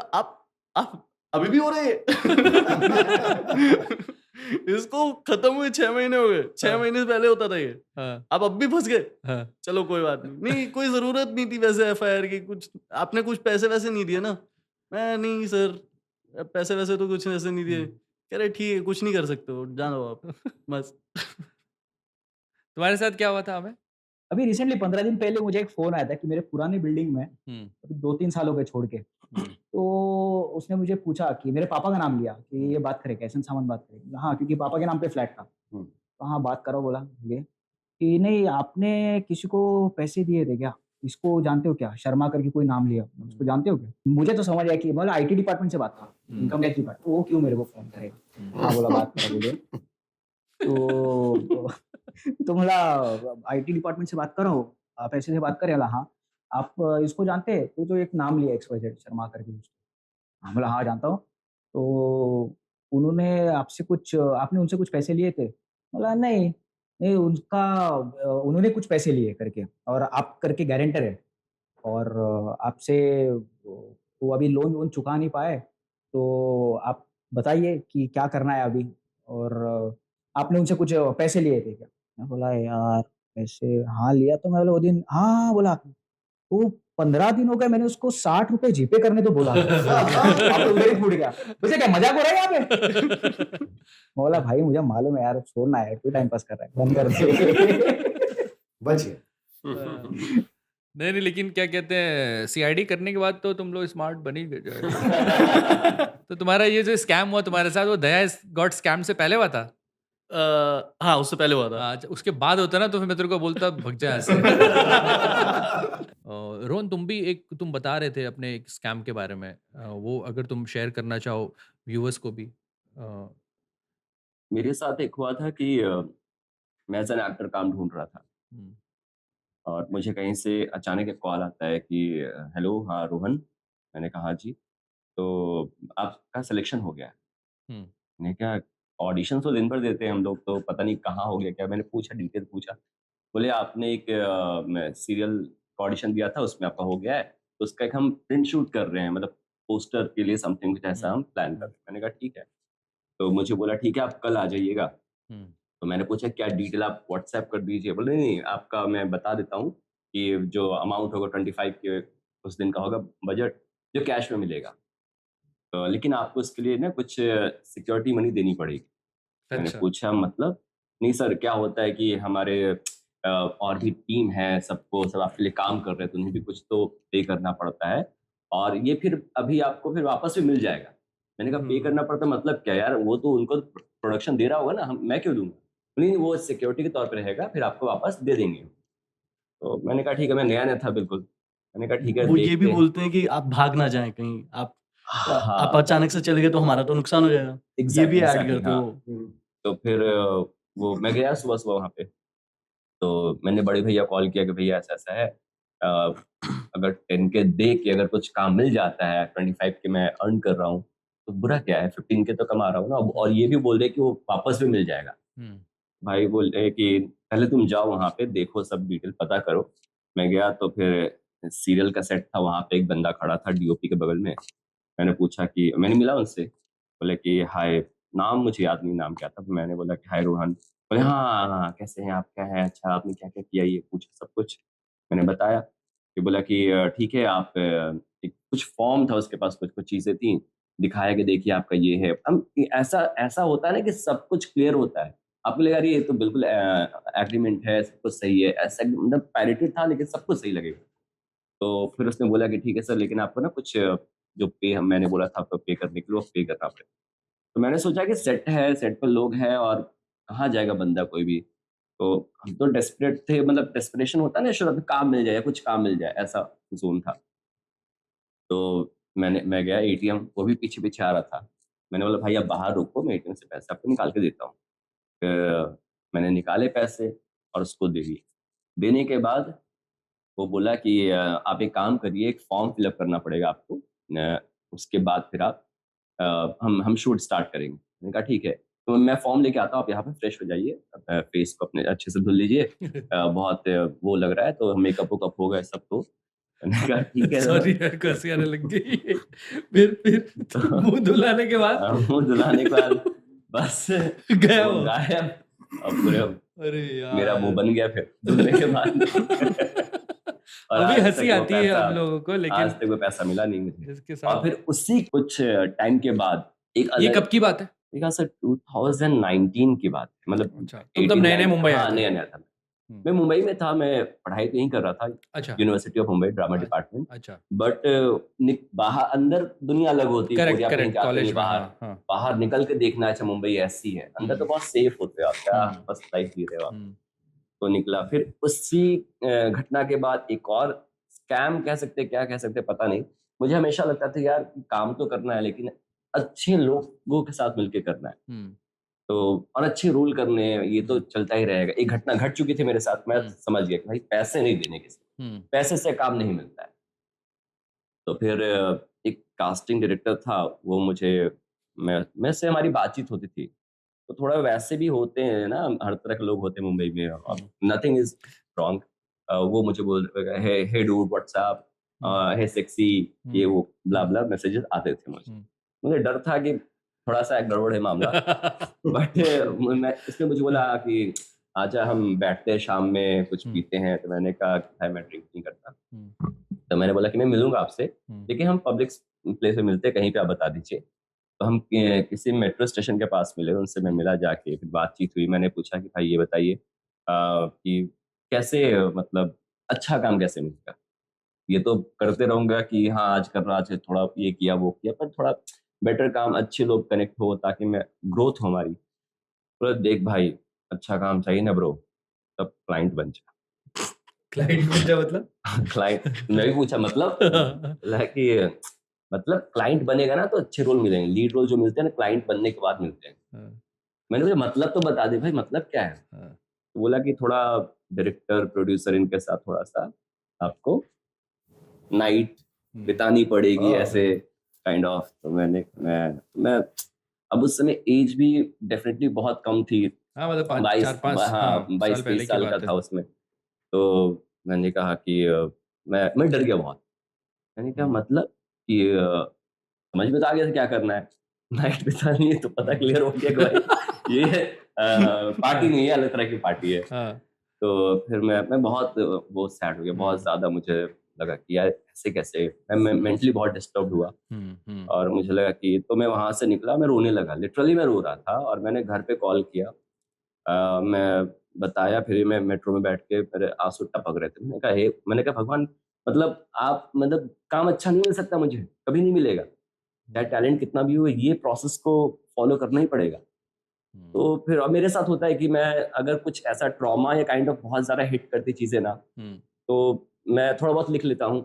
आप अभी भी हो रहे हैं? इसको खत्म हुए 6 महीने हो गए, 6 महीने से पहले होता था ये, आप अब भी फंस गए। चलो कोई बात नहीं, कोई जरूरत नहीं थी वैसे FIR की, कुछ आपने कुछ पैसे वैसे नहीं दिए ना? मैं नहीं सर, पैसे वैसे तो कुछ ऐसे नहीं दिए। कह रहे ठीक है, कुछ नहीं कर सकते हो, जानो आप बस। तुम्हारे साथ क्या हुआ था? हमें अभी रिसेंटली 15 दिन पहले मुझे एक फोन आया था कि मेरे पुरानी बिल्डिंग में, अभी 2-3 साल हो गए छोड़ के, तो उसने मुझे पूछा कि मेरे पापा का नाम लिया कि ये बात करे, कैसे सामान बात करे। हाँ, क्योंकि पापा के नाम पे फ्लैट था। तो हाँ बात करो, बोला ये कि नहीं आपने किसी को पैसे दिए थे क्या, इसको जानते हो क्या, शर्मा करके कोई नाम लिया, उसको जानते हो क्या? मुझे तो समझ आया कि मतलब IT डिपार्टमेंट से बात था, इनकम टैक्स डिपार्टमेंट, वो क्यों मेरे को फोन करेगा। हाँ बोला बात करो बोले, तो बोला IT डिपार्टमेंट से बात करो, आप ऐसे से बात करें। हाँ आप इसको जानते हैं? तो एक नाम लिया XYZ शर्मा करके। हाँ बोला हाँ जानता हूँ। तो उन्होंने आपने उनसे कुछ पैसे लिए थे? बोला नहीं उन्होंने कुछ पैसे लिए करके, और आप करके गारंटर है, और आपसे वो अभी लोन चुका नहीं पाए, तो आप बताइए कि क्या करना है अभी, और आपने उनसे कुछ पैसे लिए थे क्या? मैं बोला यार पैसे हाँ लिया। तो मैं बोला वो दिन हाँ बोला वो 15 दिन हो गए, मैंने उसको 60 रुपए जीपे करने तो बोला। आप तो उधर ही फूट गया। वैसे क्या मजाक हो रहा है यहाँ पे? बोला भाई मुझे मालूम है यार, छोड़ना है, तू टाइम पास कर रहा है, बंद कर दे। बच गया। नहीं, लेकिन क्या कहते हैं, CID करने के बाद तो तुम लोग स्मार्ट बन ही गए। तो तुम्हारा ये जो स्कैम हुआ तुम्हारे साथ, वो दया गॉट स्कैम से पहले हुआ था? हाँ, उससे पहले हुआ था। अच्छा, उसके बाद होता ना तो फिर मैं तेरे को बोलता भग जा यहाँ से। रोहन, तुम बता रहे थे अपने एक स्कैम के बारे में, वो अगर तुम शेयर करना चाहो व्यूअर्स को भी। अ, मेरे साथ एक हुआ था कि मैं एज़ एन एक्टर काम ढूँढ रहा था हुँ, और मुझे कहीं से अचानक एक कॉल आता है कि हेलो, हाँ, रोहन। मैंने कहा, हाँ जी। तो आपका सिलेक्शन हो गया है। हुँ, मैंने कहा, ऑडिशन तो दिन भर देते हैं हम लोग, तो पता नहीं कहाँ हो गया क्या? मैंने पूछा, डिटेल पूछा। बोले आपने एक सीरियल का ऑडिशन दिया था, उसमें आपका हो गया है, तो उसका एक हम प्रिंट शूट कर रहे हैं, मतलब पोस्टर के लिए समथिंग कुछ ऐसा हुँ, हम प्लान कर हुँ, रहे हैं। मैंने कहा ठीक है। तो मुझे बोला ठीक है, आप कल आ जाइएगा। हुँ, तो मैंने पूछा क्या डिटेल आप व्हाट्सएप कर दीजिए। बोले नहीं, नहीं आपका मैं बता देता हूँ कि जो अमाउंट होगा 25 के उस दिन का होगा बजट, जो कैश में मिलेगा। तो लेकिन आपको इसके लिए ना कुछ सिक्योरिटी मनी देनी पड़ेगी। मैंने अच्छा, पूछा मतलब? नहीं सर, क्या होता है कि हमारे और भी टीम है, सब आपके लिए काम कर रहे हैं, तो उन्हें भी कुछ तो पे करना पड़ता है और ये फिर अभी आपको फिर वापस भी मिल जाएगा। मैंने कहा पे करना पड़ता है मतलब क्या यार? वो तो उनको प्रोडक्शन दे रहा होगा ना, हम मैं क्यों दूँगा? नहीं, नहीं, वो सिक्योरिटी के तौर पे रहेगा, फिर आपको वापस दे देंगे। तो मैंने कहा ठीक है, मैं नया-नया था बिल्कुल। मैंने कहा ठीक है, वो ये भी देखते हैं। बोलते हैं कि आप भाग ना जाएँ कहीं, आप हाँ, अचानक से चले गए तो हमारा तो नुकसान हो जाएगा। ये भी ऐड एग्ज़ैक्टली करते हैं हाँ। वो। तो फिर वो मैं गया सुबह-सुबह वहाँ पे। तो मैंने बड़े भैया कॉल किया कि भैया ऐसा-ऐसा है। अ, अगर 10 के दे के अगर कुछ काम मिल जाता है, 25 के मैं अर्न कर रहा हूँ, तो बुरा क्या है? 15 के तो कमा रहा हूँ ना और हुँ, ये भी बोल रहे कि वो वापस भी मिल जाएगा। हुँ, भाई बोल रहे कि पहले तुम जाओ वहाँ पे, देखो सब डिटेल पता करो। मैं गया तो फिर सीरियल का सेट था, वहाँ पे एक बंदा खड़ा था डीओपी के बगल में। मैंने पूछा कि मैंने मिला उनसे, बोले कि हाय, नाम मुझे याद नहीं नाम क्या था। तो मैंने बोला कि हाय रोहन। बोले हाँ, हाँ, हाँ, कैसे हैं आप? क्या है? अच्छा, आपने क्या-क्या किया? ये पूछा सब कुछ। मैंने बताया। फिर बोला कि ठीक है आप एक कुछ फॉर्म था उसके पास, कुछ-कुछ चीज़ें थी। दिखाया कि देखिए आपका ये है। हम ऐसा ऐसा होता है ना कि सब कुछ क्लियर होता है। आपको लगेगा अरे ये तो बिल्कुल एग्रीमेंट है, सब कुछ सही है। ऐसा मतलब पायरेटेड था लेकिन सब कुछ सही लगेगा। तो फिर उसने बोला कि ठीक है सर, लेकिन आपको ना कुछ जो पे हम मैंने बोला था आपको पे करने के लिए, वो पे करना पड़ेगा। तो मैंने सोचा कि सेट है, सेट पे लोग हैं और कहाँ जाएगा बंदा कोई भी। तो हम तो डेस्परेट थे, मतलब डेस्परेशन होता है ना, शायद काम मिल जाए, कुछ काम मिल जाए, ऐसा ज़ोन था। तो मैं गया एटीएम, वो भी पीछे-पीछे आ रहा था। मैंने बोला भाई आप बाहर रुको, मैं एटीएम से पैसे आपको निकाल के देता हूँ। फिर मैंने निकाले पैसे और उसको दे दिए। देने के बाद वो बोला कि आप एक काम करिए, एक फॉर्म फिल अप करना पड़ेगा आपको। उसके बाद फिर आप हम शूट स्टार्ट करेंगे। मैंने कहा ठीक है। तो मैं फॉर्म लेके आता हूँ, आप यहाँ पे फ्रेश हो जाइए। फेस को अपने अच्छे से धुल लीजिए। बहुत वो लग रहा है, तो मेकअप वेकअप हो गए सब तो। मैंने कहा ठीक है सॉरी यार, को हँसी आने लग गई। फिर तो मुँह धुलाने के बाद मुँह धुलाने के बाद बस गया वो वो। गायब और पूरे अरे मेरा मुँह यार! बन गया फिर धुलने के बाद। और अभी आज हँसी तक वो आती है पैसा हम लोगों को, आज लेकिन तक वो पैसा मिला नहीं मुझे। इसके और साथ फिर उसी कुछ टाइम के बाद एक ये अलग कब की बात है? मेरे ख्याल से 2019 की बात है, मतलब अच्छा, तुम तब 18 नए-नए 9 मुंबई आए हाँ, थे। नया-नया था। हुँ, मैं मुंबई में था, मैं पढ़ाई तो यहीं कर रहा था, अच्छा, यूनिवर्सिटी ऑफ मुंबई ड्रामा अच्छा, डिपार्टमेंट। अच्छा। बट बाहर अंदर दुनिया अलग होती है पूरी, करेक्ट, आप कहीं करेक्ट, जाते नहीं कॉलेज में, बाहर। हाँ, हाँ। बाहर निकल के देखना, अच्छा मुंबई ऐसी है, अंदर तो हुँ, बहुत सेफ होते हो आप, क्या हुँ, मस्त लाइफ जी रहे हो आप। हुँ, तो निकला फिर उसी घटना के बाद एक और स्कैम कह सकते हैं, क्या कह सकते हैं पता नहीं। मुझे हमेशा लगता था यार कि काम तो करना है लेकिन अच्छे लोगों के साथ मिलके करना है। हुँ, तो और अच्छे रूल करने हैं, ये तो हुँ, चलता ही रहेगा। एक घटना घट चुकी थी मेरे साथ, मैं हुँ, समझ गया कि भाई पैसे नहीं देने किसी को, हुँ, पैसे से काम नहीं मिलता है। तो फिर एक कास्टिंग डायरेक्टर था, वो मुझे मैं से हमारी बातचीत होती थी। तो थोड़ा वैसे भी होते हैं ना, हर तरह के लोग होते हैं मुंबई में और हुँ, नथिंग इज़ रॉन्ग। वो मुझे बोल हे हे डूड व्हाट्स अप, हुँ, हे सेक्सी, हुँ, ये वो हुँ, ब्ला-ब्ला मैसेजेस आते थे मुझे। हुँ। मुझे डर था कि थोड़ा-सा गड़बड़ है मामला। बट मैं उसने मुझे बोला कि आजा हम बैठते हैं शाम में कुछ हुँ, पीते हैं, तो मैंने कहा कि भाई मैं ड्रिंक नहीं करता। हुँ, तो मैंने बोला कि मैं मिलूँगा आपसे, हुँ, लेकिन हम पब्लिक प्लेस में मिलते हैं, कहीं पे आप बता दीजिए। तो हम किसी मेट्रो स्टेशन के पास मिले, उनसे मैं मिला जाके, फिर बातचीत हुई। मैंने पूछा कि भाई ये बताइए कि कैसे मतलब अच्छा काम कैसे मिलेगा? ये तो करते रहूँगा कि हाँ, आज कर रहा, आज थोड़ा ये किया, वो किया, पर थोड़ा बेटर काम, अच्छे लोग कनेक्ट हो ताकि मैं ग्रोथ हो हमारी। बोला देख भाई अच्छा काम चाहिए ना ब्रो, तब क्लाइंट बन जा। क्लाइंट बन जा मतलब? क्लाइंट मैं भी पूछा मतलब बोला कि मतलब क्लाइंट बनेगा ना तो अच्छे रोल मिलेंगे, लीड रोल जो मिलते हैं ना क्लाइंट बनने के बाद मिलते हैं। हाँ, मैंने बोला मतलब तो बता दे भाई, मतलब क्या है? हाँ, तो बोला कि थोड़ा डायरेक्टर प्रोड्यूसर इनके साथ थोड़ा सा आपको नाइट बितानी पड़ेगी ऐसे काइंड ऑफ। तो मैं अब उस समय एज भी डेफिनेटली बहुत कम थी, हाँ, मतलब 5 22 4-5 हाँ साल 22-23 पहले की साल का बात है। था उसमें। तो मैंने कहा कि मैं डर गया बहुत। मैंने कहा मतलब कि समझ में तो आ गया था क्या करना है, नाइट बितानी है तो पता क्लियर हो गया कि भाई ये पार्टी नहीं है, अलग तरह की पार्टी है। हाँ, तो फिर मैं बहुत वो सैड हो गया, बहुत ज़्यादा मुझे लगा कि यार ऐसे कैसे, मैं मेंटली बहुत डिस्टर्ब हुआ। और मुझे लगा कि तो मैं वहाँ से निकला, मैं रोने लगा, लिटरली मैं रो रहा था और मैंने घर पे कॉल किया। मैं बताया, फिर मैं मेट्रो में बैठ के मेरे आंसू टपक रहे थे। मैंने कहा भगवान मतलब आप मतलब काम अच्छा नहीं मिल सकता मुझे, कभी नहीं मिलेगा, चाहे टैलेंट कितना भी हो, ये प्रोसेस को फॉलो करना ही पड़ेगा। तो फिर अब मेरे साथ होता है कि मैं अगर कुछ ऐसा ट्रॉमा या काइंड ऑफ बहुत ज़्यादा हिट करती चीज़ें ना, तो मैं थोड़ा बहुत लिख लेता हूँ।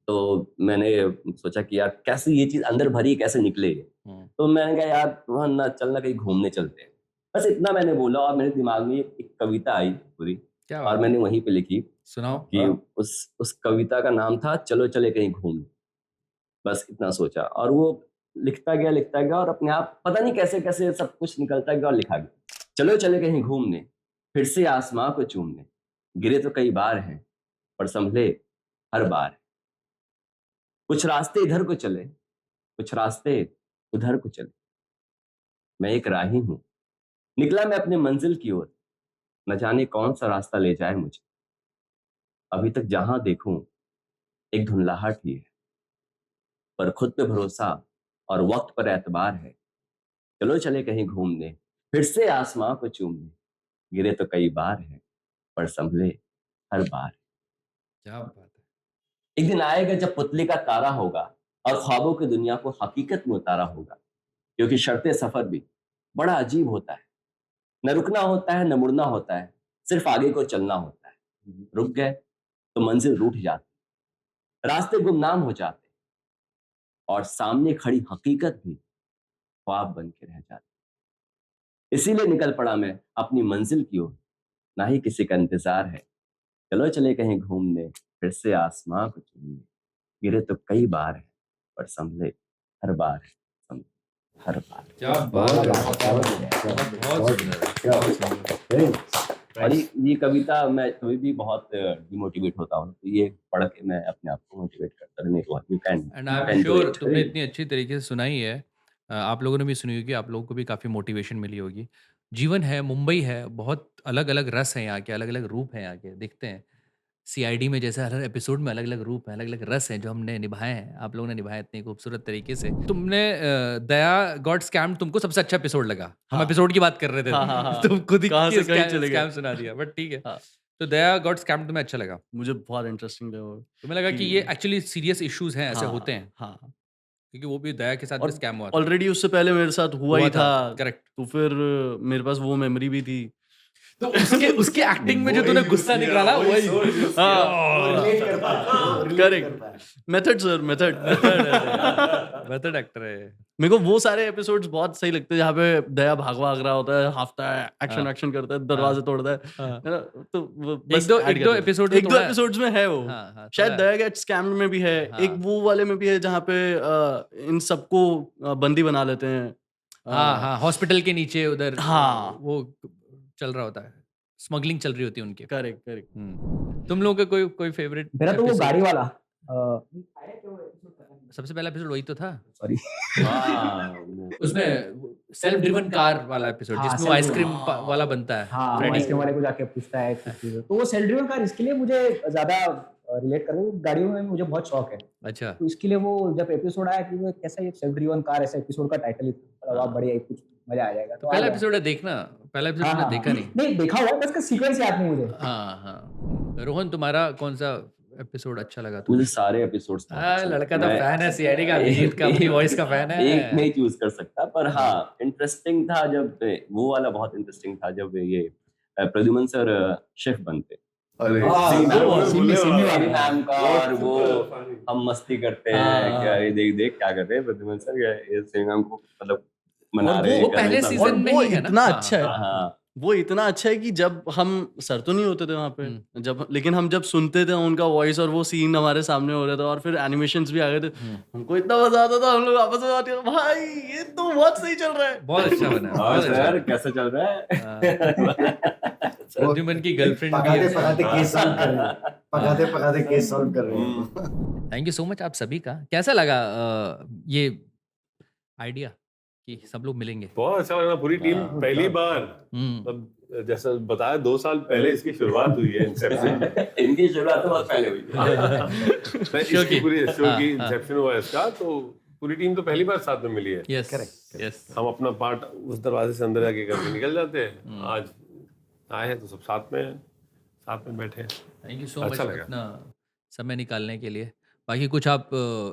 तो मैंने सोचा कि यार कैसे ये चीज़ अंदर भरी कैसे निकले ये? तो मैंने कहा यार रोहन ना चल ना कहीं घूमने चलते हैं। बस इतना मैंने बोला और मेरे दिमाग में एक कविता आई पूरी क्या और बात है? मैंने वहीं पे लिखी सुनाओ। कि उस कविता का नाम था चलो चले कहीं घूमने। बस इतना सोचा और वो लिखता गया और अपने आप पता नहीं कैसे-कैसे सब कुछ निकलता गया और लिखा गया। चलो चले कहीं घूमने, फिर से आसमां को चूमने, गिरे तो कई बार हैं, पर संभले हर बार। कुछ रास्ते इधर को चले, कुछ रास्ते उधर को चले, मैं एक राही हूँ, निकला मैं अपने मंजिल की ओर, न जाने कौन सा रास्ता ले जाए मुझे। अभी तक जहां देखूं एक धुंधलाहट ही है, पर खुद पे भरोसा और वक्त पर एतबार है। चलो चले कहीं घूमने, फिर से आसमां को चूमने, गिरे तो कई बार हैं, पर संभले हर बार। क्या बात है। एक दिन आएगा जब पुतली का तारा होगा और ख्वाबों की दुनिया को हकीकत में उतारा होगा, क्योंकि शर्ते सफर भी बड़ा अजीब होता है, न रुकना होता है न मुड़ना होता है, सिर्फ आगे को चलना होता है। रुक गए तो मंजिल रूठ जाती, रास्ते गुमनाम हो जाते और सामने खड़ी हकीकत भी ख्वाब बन के रह जाती। इसीलिए निकल पड़ा मैं अपनी मंजिल की ओर, ना ही किसी का इंतजार है। चलो चले कहीं घूमने, फिर से आसमां को चूमने, गिरे तो कई बार है, पर संभले हर बार है, संभले हर बार। क्या बात है। बहुत सुंदर है, बहुत सुंदर। और ये कविता मैं कभी भी बहुत डिमोटिवेट होता हूँ तो ये पढ़ के मैं अपने आप को मोटिवेट करता रहने को you can and I am sure तुमने इतनी अच्छी तरीके से सुनाई है। आप लोगों ने भी सुनी होगी, आप लोगों को भी काफ़ी मोटिवेशन मिली होगी। जीवन है, मुंबई है, बहुत अलग-अलग रस हैं यहाँ के, अलग-अलग रूप हैं यहाँ के, दिखते हैं। सीआईडी में जैसे हर एपिसोड में अलग-अलग रूप हैं, अलग-अलग रस हैं जो हमने निभाए हैं, आप लोगों ने निभाए इतने खूबसूरत तरीके से। तुमने दया गॉट स्कैम्ड तुमको सबसे अच्छा एपिसोड लगा। हम एपिसोड की बात कर रहे थे। हाँ। तुम खुद ही कहाँ से कहीं चले गए। स्कैम सुना दिया, बट ठीक है। हाँ, तो दया गॉट स्कैम्ड तुम्हें अच्छा लगा। मुझे बहुत इंटरेस्टिंग लगा वो। तुम्हें लगा कि ये एक्चुअली सीरियस इश्यूज़ हैं, ऐसे हाँ, होते हैं? हाँ। क्योंकि वो भी दया के साथ भी और स्कैम हुआ था। ऑलरेडी उससे पहले मेरे साथ हुआ हुआ ही था, था। करेक्ट। तो फिर मेरे पास वो मेमोरी भी थी। तो उसके एक्टिंग में जो तूने गुस्सा निकाला वही। Correct. Method sir, method method actor है। मेरे को वो सारे एपिसोड्स बहुत सही लगते हैं जहाँ पे दया भाग रहा होता है, हाफता है, एक्शन एक्शन करता है, दरवाजे तोड़ता है ना? तो वो बस एक दो एपिसोड एक दो एपिसोड्स में है वो। हाँ, शायद दया गेट स्कैम्ड में भी है, एक वो वाले में भी है जहाँ पे इन सबको बंदी बना लेते हैं। हाँ, हॉस्पिटल के नीचे उधर हाँ। वो चल रहा होता है, स्मगलिंग चल रही होती है उनकी। करेक्ट। तुम लोगों का कोई फेवरेट? मेरा तो वो गाड़ी वाला सबसे पहला एपिसोड वही तो था। सॉरी उसमें सेल्फ ड्रिवन कार वाला एपिसोड हाँ, जिसमें वो self-driven। आइसक्रीम वाला बनता है। हाँ, फ्रेडी। आइसक्रीम वाले को जाके पूछता है कुछ चीज़ें। तो वो सेल्फ ड्रिवन कार इसके लिए मुझे ज्यादा रिलेट कर रही है, गाड़ियों में मुझे बहुत शौक है। अच्छा। तो इसके लिए वो जब एपिसोड आया कि वो कैसा ये सेल्फ ड्रिवन कार, ऐसा एपिसोड का टाइटल ही था। वाह बढ़िया, कुछ मजा आ जाएगा। तो पहला एपिसोड है, देखना। पहला एपिसोड हाँ, मैंने हाँ, देखा नहीं। नहीं देखा हुआ है, बस का सीक्वेंस याद नहीं मुझे। हाँ। रोहन, तुम्हारा कौन सा एपिसोड अच्छा लगा मुझे तुम्हें? सारे एपिसोड्स बहुत अच्छे लगे। लड़का तो मैं फैन है सीआईडी का, अभिजीत का अपनी वॉइस का फैन एक है। नहीं चूज कर सकता, पर हाँ इंटरेस्टिंग था जब वो वाला बहुत इंटरेस्टिंग था जब ये प्रद्युमन सर शेफ बनते। अरे सिमी मैम वो को, बोलने सिमी वाला था। मैम का, और वो funny। हम मस्ती करते हैं क्या, ये देख देख क्या कर रहे हैं प्रद्युमन सर, ये सिमी मैम को मतलब मना और रहे हैं, वो कर रहे पहले हैं, सब सीजन और में वो ही है ना? इतना हाँ, अच्छा है, हाँ वो इतना अच्छा है कि जब हम सर तो नहीं होते थे वहाँ पे, जब लेकिन हम जब सुनते थे उनका वॉइस और वो सीन हमारे सामने हो रहा था और फिर एनिमेशंस भी आ गए थे, हमको इतना मजा आता था, हम लोग आपस में बात करते, भाई ये तो बहुत सही चल रहा है। बहुत अच्छा बना है, और बहुत अच्छा सर बना कैसे चल रहा है? है। प्रद्युमन की गर्लफ्रेंड भी पकाते है। पकाते केस सॉल्व कर रहे हैं, पकाते पकाते केस सॉल्व कर रहे हैं। थैंक यू सो मच आप सभी का। कैसा लगा ये आइडिया कि सब लोग मिलेंगे? बहुत अच्छा लगा, पूरी टीम पहली बार, अब जैसा बताया 2 साल पहले इसकी शुरुआत हुई है इंसेप्शन। इनकी शुरुआत तो बहुत पहले हुई थी। शो की। पूरी शो हाँ, की हाँ। इंसेप्शन हुआ इसका, तो पूरी टीम तो पहली बार साथ में मिली है। Yes yes. हम अपना पार्ट उस दरवाजे से अंदर जाके करके निकल जाते हैं, आज आए हैं तो सब साथ में बैठे हैं। थैंक यू सो मच अच्छा लगा। अपना समय निकालने के लिए। बाकी कुछ आप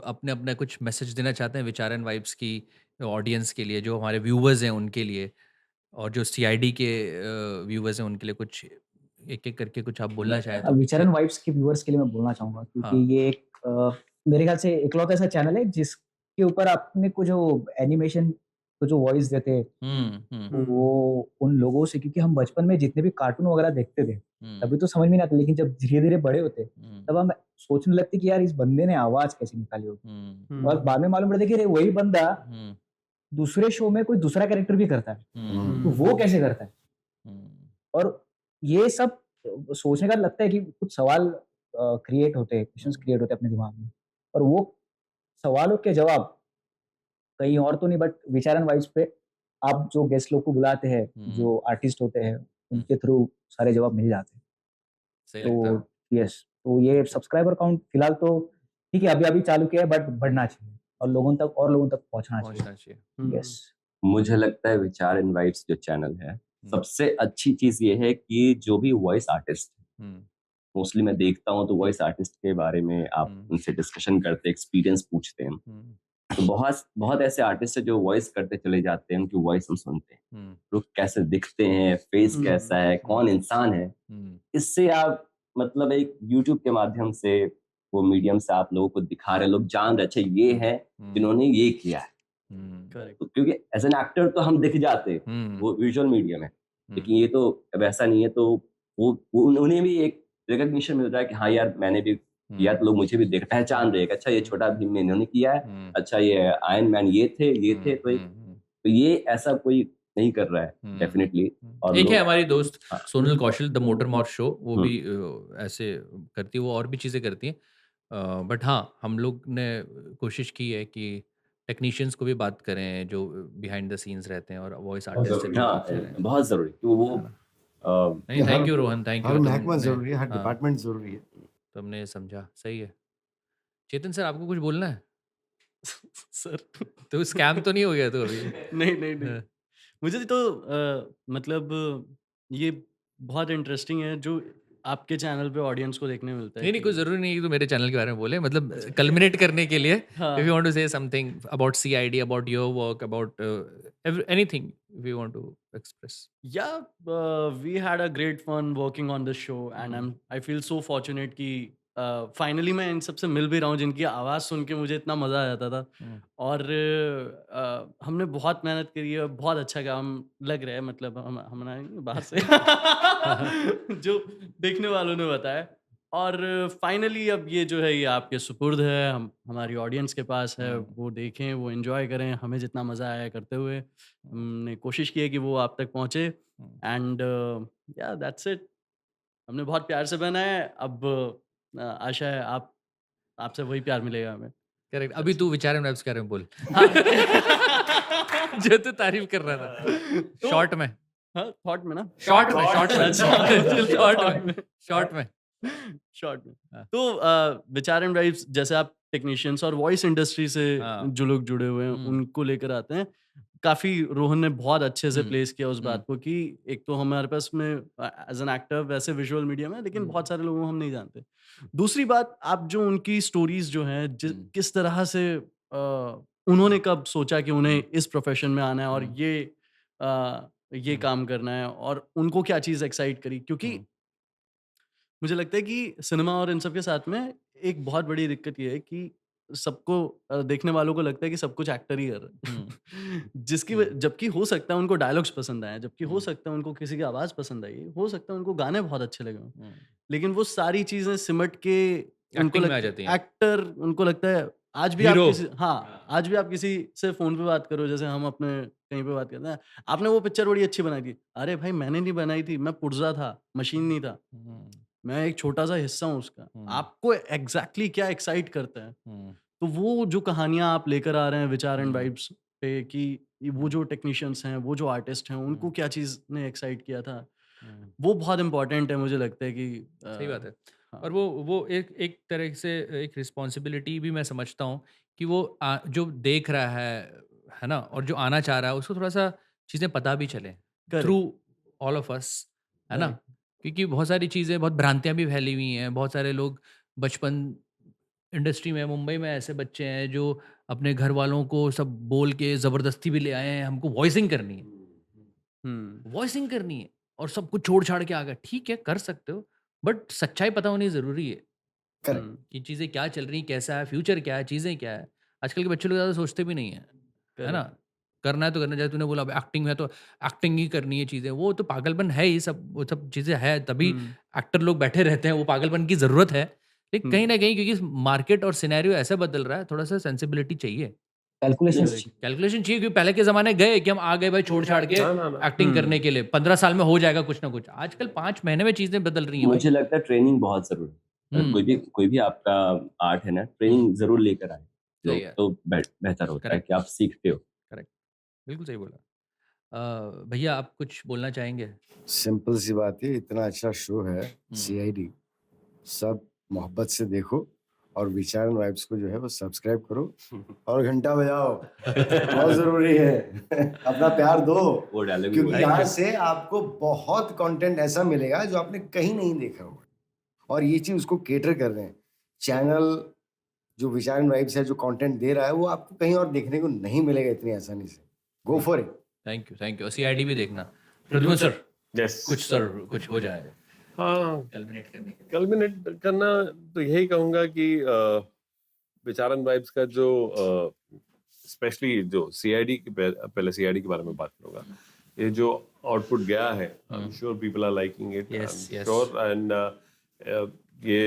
अपने अपने कुछ मैसेज देना चाहते हैं विचार एंड वाइब्स की ऑडियंस के लिए, जो हमारे व्यूवर्स हैं उनके लिए, और जो सीआईडी के व्यूवर्स हैं उनके लिए, कुछ एक एक करके कुछ आप बोलना चाहें तो? विचार एंड वाइब्स के व्यूअर्स के लिए मैं बोलना चाहूंगा, क्योंकि हाँ। ये एक मेरे ख्याल से इकलौता ऐसा चैनल है जिसके ऊपर आपने को जो एनिमेशन को जो वॉइस देते हैं, वो उन लोगों से, क्योंकि हम बचपन में जितने भी कार्टून वगैरह देखते थे तभी तो समझ में नहीं आता, लेकिन जब धीरे धीरे बड़े होते तब हम सोचने लगते कि यार इस बंदे ने आवाज कैसे निकाली होगी, और बाद में मालूम पड़ता कि अरे वही बंदा दूसरे शो में कोई दूसरा कैरेक्टर भी करता है, तो वो कैसे करता है। और ये सब सोचने का लगता है कि कुछ सवाल क्रिएट होते हैं, क्वेश्चंस क्रिएट होते हैं अपने दिमाग में, और वो सवालों के जवाब कहीं और तो नहीं बट विचार एंड वाइब्स पे आप जो गेस्ट लोग को बुलाते हैं, जो आर्टिस्ट होते हैं, उनके थ्रू सारे जवाब मिल जाते हैं। सही लगता है। तो यस, तो ये सब्सक्राइबर काउंट फिलहाल तो ठीक है, अभी अभी चालू किया है, बट बढ़ना चाहिए और लोगों तक पहुंचना पहुंचना चाहिए। चाहिए। यस, मुझे लगता है विचार एंड वाइब्स जो चैनल है, सबसे अच्छी चीज ये है कि जो भी वॉइस आर्टिस्ट, मोस्टली मैं देखता हूँ तो वॉइस आर्टिस्ट के बारे में आप उनसे डिस्कशन करते, एक्सपीरियंस पूछते हैं, तो बहुत बहुत ऐसे आर्टिस्ट है जो वॉइस करते चले जाते हैं, उनकी वॉइस हम सुनते हैं, लोग कैसे दिखते हैं, फेस कैसा है, कौन इंसान है, इससे आप मतलब एक यूट्यूब के माध्यम से, वो मीडियम से आप लोगों को दिखा रहे, लोग जान रहे अच्छा ये है जिन्होंने ये किया है। तो क्योंकि एज एन एक्टर तो हम दिख जाते हैं, वो विजुअल मीडियम है, लेकिन ये तो वैसा नहीं है, तो वो उन्हें भी एक रिकग्निशन मिल रहा है कि हाँ यार मैंने भी किया, तो लोग मुझे भी देख पहचान रहे हैं, अच्छा ये छोटा भीम में इन्होंने किया है, अच्छा ये आयरन मैन ये थे, तो ये ऐसा कोई नहीं कर रहा है डेफिनेटली। और एक लोग- है हमारी दोस्त हाँ। सोनल कौशल, द मोटर मॉथ शो, वो भी ऐसे करती है, वो और भी चीज़ें करती हैं, बट हाँ हम लोग ने कोशिश की है कि टेक्नीशियंस को भी बात करें जो बिहाइंड द सीन्स रहते हैं, और वॉइस आर्टिस्ट से भी बात करें। हाँ बहुत जरूरी, तो वो नहीं, thank you Rohan, thank you. हर महकमा जरूरी है, हर डिपार्टमेंट जरूरी है। तुमने समझा, सही है। चेतन सर, आपको कुछ बोलना है? सर तो स्कैम तो नहीं हो गया तो अभी? नहीं मुझे तो मतलब ये बहुत इंटरेस्टिंग है जो आपके चैनल पे ऑडियंस को देखने मिलता है। नहीं, कोई ज़रूरी नहीं है कि तो मेरे चैनल के बारे में बोले, मतलब कल्मिनेट करने के लिए, हाँ। if you want to say something about CID, about your work, about anything if you want to express. Yeah, we had a great fun working on the show and I feel so fortunate कि finally मैं इन सबसे मिल भी रहा हूँ जिनकी आवाज़ सुन के मुझे इतना मज़ा आ जाता था, और हमने बहुत मेहनत करी है, बहुत अच्छा काम लग रहा है, मतलब हमारा बाहर से जो देखने वालों ने बताया, और फाइनली अब ये जो है ये आपके सुपुर्द है, हमारी ऑडियंस के पास है, वो देखें, वो एंजॉय करें, हमें जितना मज़ा आया करते हुए हमने कोशिश की है कि वो आप तक पहुँचे, एंड या दैट्स इट। हमने बहुत प्यार से बनाया है, अब आशा है आपसे वही प्यार मिलेगा हमें। करेक्ट। अभी तू विचार एंड वाइब्स के बारे में बोल। जो तू तारीफ कर रहा था शॉर्ट में। हाँ, थॉट में ना? शॉर्ट में शॉर्ट में। हाँ। तो विचार एंड वाइब्स जैसे आप टेक्नीशियंस और वॉइस इंडस्ट्री से हाँ। जो लोग जुड़े हुए हैं उनको लेकर आते हैं, काफ़ी रोहन ने बहुत अच्छे से प्लेस किया उस बात को कि एक तो हमारे पास में एज़ एन एक्टर वैसे विजुअल मीडियम है, लेकिन बहुत सारे लोगों को हम नहीं जानते। दूसरी बात, आप जो उनकी स्टोरीज़ जो हैं, किस तरह से उन्होंने कब सोचा कि उन्हें इस प्रोफ़ेशन में आना है और ये काम करना है, और उनको क्या चीज़ एक्साइट करी? क्योंकि मुझे लगता है कि सिनेमा और इन सब के साथ में एक बहुत बड़ी दिक्कत ये है कि सबको देखने वालों को लगता है कि सब कुछ एक्टर ही कर रहा है। जबकि हो सकता है उनको डायलॉग्स पसंद आए, जबकि हो सकता है उनको किसी की आवाज़ पसंद आई, हो सकता है उनको गाने बहुत अच्छे लगे हों। लेकिन वो सारी चीज़ें सिमट के उनको एक्टिंग में आ जाती हैं। एक्टर उनको लगता है आज भी आप हीरो। किसी आज भी आप किसी से फ़ोन पे बात करो, जैसे हम अपने कहीं पे बात करते हैं, आपने वो पिक्चर बड़ी अच्छी बनाई थी। अरे भाई मैंने नहीं बनाई थी, मैं पुर्ज़ा था, मशीन नहीं था। मैं एक छोटा-सा हिस्सा हूँ उसका। आपको एग्ज़ैक्टली क्या एक्साइट करता है? तो वो जो कहानियाँ आप लेकर आ रहे हैं विचार एंड वाइब्स पे, कि वो जो टेक्नीशियंस हैं, वो जो आर्टिस्ट हैं, उनको क्या चीज़ ने एक्साइट किया था, वो बहुत इम्पोर्टेंट है मुझे लगता है कि सही बात है। हाँ। और वो एक एक तरह से एक रिस्पॉन्सिबिलिटी भी मैं समझता हूँ कि वो जो देख रहा है ना? और जो आना चाह रहा है, उसको थोड़ा-सा चीज़ें पता भी चलें थ्रू ऑल ऑफ अस, है ना? करेक्ट। क्योंकि बहुत सारी चीज़ें, बहुत भ्रांतियाँ भी फैली हुई हैं। बहुत सारे लोग बचपन इंडस्ट्री में, मुंबई में ऐसे बच्चे हैं जो अपने घर वालों को सब बोल के ज़बरदस्ती भी ले आए हैं, हमको वॉइसिंग करनी है। वॉइसिंग करनी है और सब कुछ छोड़-छाड़ के आ गए। ठीक है, कर सकते हो, बट सच्चाई पता होनी ज़रूरी है करेक्ट। कि चीज़ें क्या चल रही हैं, कैसा है, फ्यूचर क्या है, चीज़ें क्या है। आजकल के बच्चे लोग ज़्यादा सोचते भी नहीं हैं, है ना? करना है तो करना है, जैसे तूने बोला अब एक्टिंग है तो एक्टिंग ही करनी है चीज़ें, वो तो पागलपन है ही सब, वो सब चीज़ें है, तभी एक्टर लोग बैठे रहते हैं, वो पागलपन की ज़रूरत है। लेकिन कहीं न कहीं क्योंकि मार्केट और सिनेरियो ऐसा बदल रहा है, थोड़ा-सा सेंसिबिलिटी चाहिए। कैलकुलेशन कैलकुलेशन चाहिए, क्योंकि पहले के ज़माने गए कि हम आ गए भाई छोड़-छाड़ के ना। एक्टिंग करने के लिए, 15 साल में हो जाएगा कुछ ना कुछ। आजकल 5 महीने में चीज़ें बदल रही हैं भाई। मुझे लगता है ट्रेनिंग बहुत ज़रूरी है। अगर कोई भी आपका आर्ट है ना, ट्रेनिंग ज़रूर लेकर आए, सही है। तो बेहतर होता है करेक्ट, कि आप सीखते हो। करेक्ट। बिल्कुल सही बोला। भैया आप कुछ बोलना चाहेंगे? सिंपल सी बात है, इतना अच्छा शो है सीआईडी, सब मोहब्बत से देखो और विचार एंड वाइब्स को जो है वो सब्सक्राइब करो और घंटा बजाओ, बहुत जरूरी है। अपना प्यार दो, वो डायलॉग भी क्योंकि बोला। यहाँ से आपको बहुत कंटेंट ऐसा मिलेगा जो आपने कहीं नहीं देखा होगा, और ये चीज उसको केटर कर रहे हैं। चैनल जो विचार एंड वाइब्स है, जो कंटेंट दे रहा है, वो आपको कहीं और देखने को नहीं मिलेगा इतनी आसानी से। Go for it. Thank you. CID भी देखना। Pradyuman sir, yes. कुछ हो जाए हाँ, कल्मिनेट करने के लिए। कल्मिनेट करना तो यही कहूँगा कि विचार एंड वाइब्स का जो स्पेशली जो सीआईडी की, पहले सीआईडी के बारे में बात करूँगा। ये जो आउटपुट गया है, I am sure people are liking it, I Yes, am yes. Sure, and ये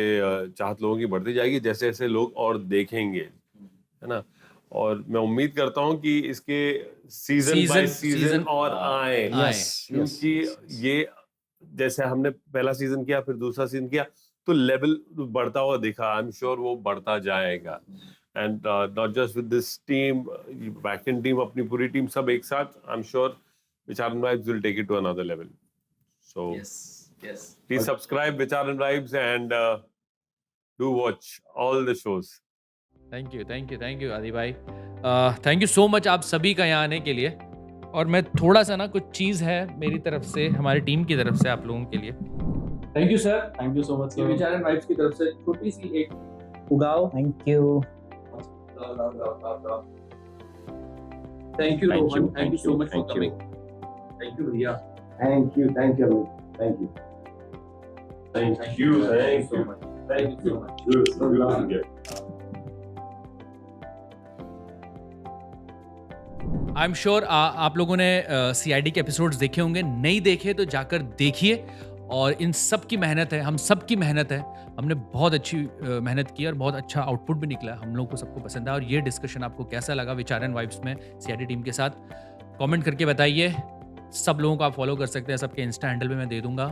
चाहत लोगों की बढ़ती जाएगी जैसे जैसे लोग और देखेंगे, है ना? और मैं उम्मीद करता हूँ कि इसके सीजन बाय सीजन और आए, क्योंकि ये जैसे हमने पहला सीजन किया, फिर दूसरा सीजन किया, तो लेवल बढ़ता हुआ दिखा। आई एम श्योर वो बढ़ता जाएगा। And not just with this team, back end team, अपनी पूरी टीम सब एक साथ, I am sure Vichar and vibes will take it to another level. So please subscribe Vichar and vibes and do watch all the shows. Thank you Aadi भाई। Thank you so much आप सभी का यहाँ आने के लिए। और मैं थोड़ा सा ना, कुछ चीज़ है मेरी तरफ से, हमारी टीम की तरफ से आप लोगों के लिए। Thank you sir. Thank you so much ये सर। विचार एंड वाइब्स की तरफ से छोटी सी एक उगाओ। Thank you. Thank you Rohan, thank you so much for coming. Thank you भैया। Thank you Amit, thank you. Thank you so much. Thank you so much. I am sure आप लोगों ने सीआईडी के एपिसोड्स देखे होंगे, नहीं देखे तो जाकर देखिए। और इन सब की मेहनत है, हम सब की मेहनत है। हमने बहुत अच्छी मेहनत की और बहुत अच्छा आउटपुट भी निकला, हम लोग को सबको पसंद है। और ये डिस्कशन आपको कैसा लगा विचार एंड वाइब्स में सीआईडी टीम के साथ, कमेंट करके बताइए। सब लोगों को आप फॉलो कर सकते हैं, सबके इंस्टा हैंडल पे मैं दे दूंगा।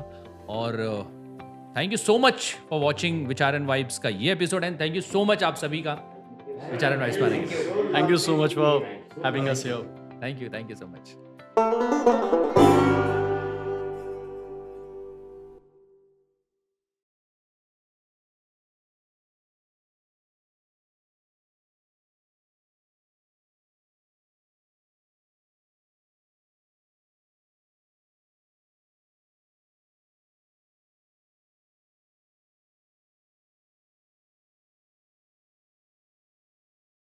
और thank you so much for watching विचार एंड वाइब्स का ये episode, and thank you so much आप सभी का विचार एंड वाइब्स पर आने के लिए। Thank you so much for having us here. Thank you so much.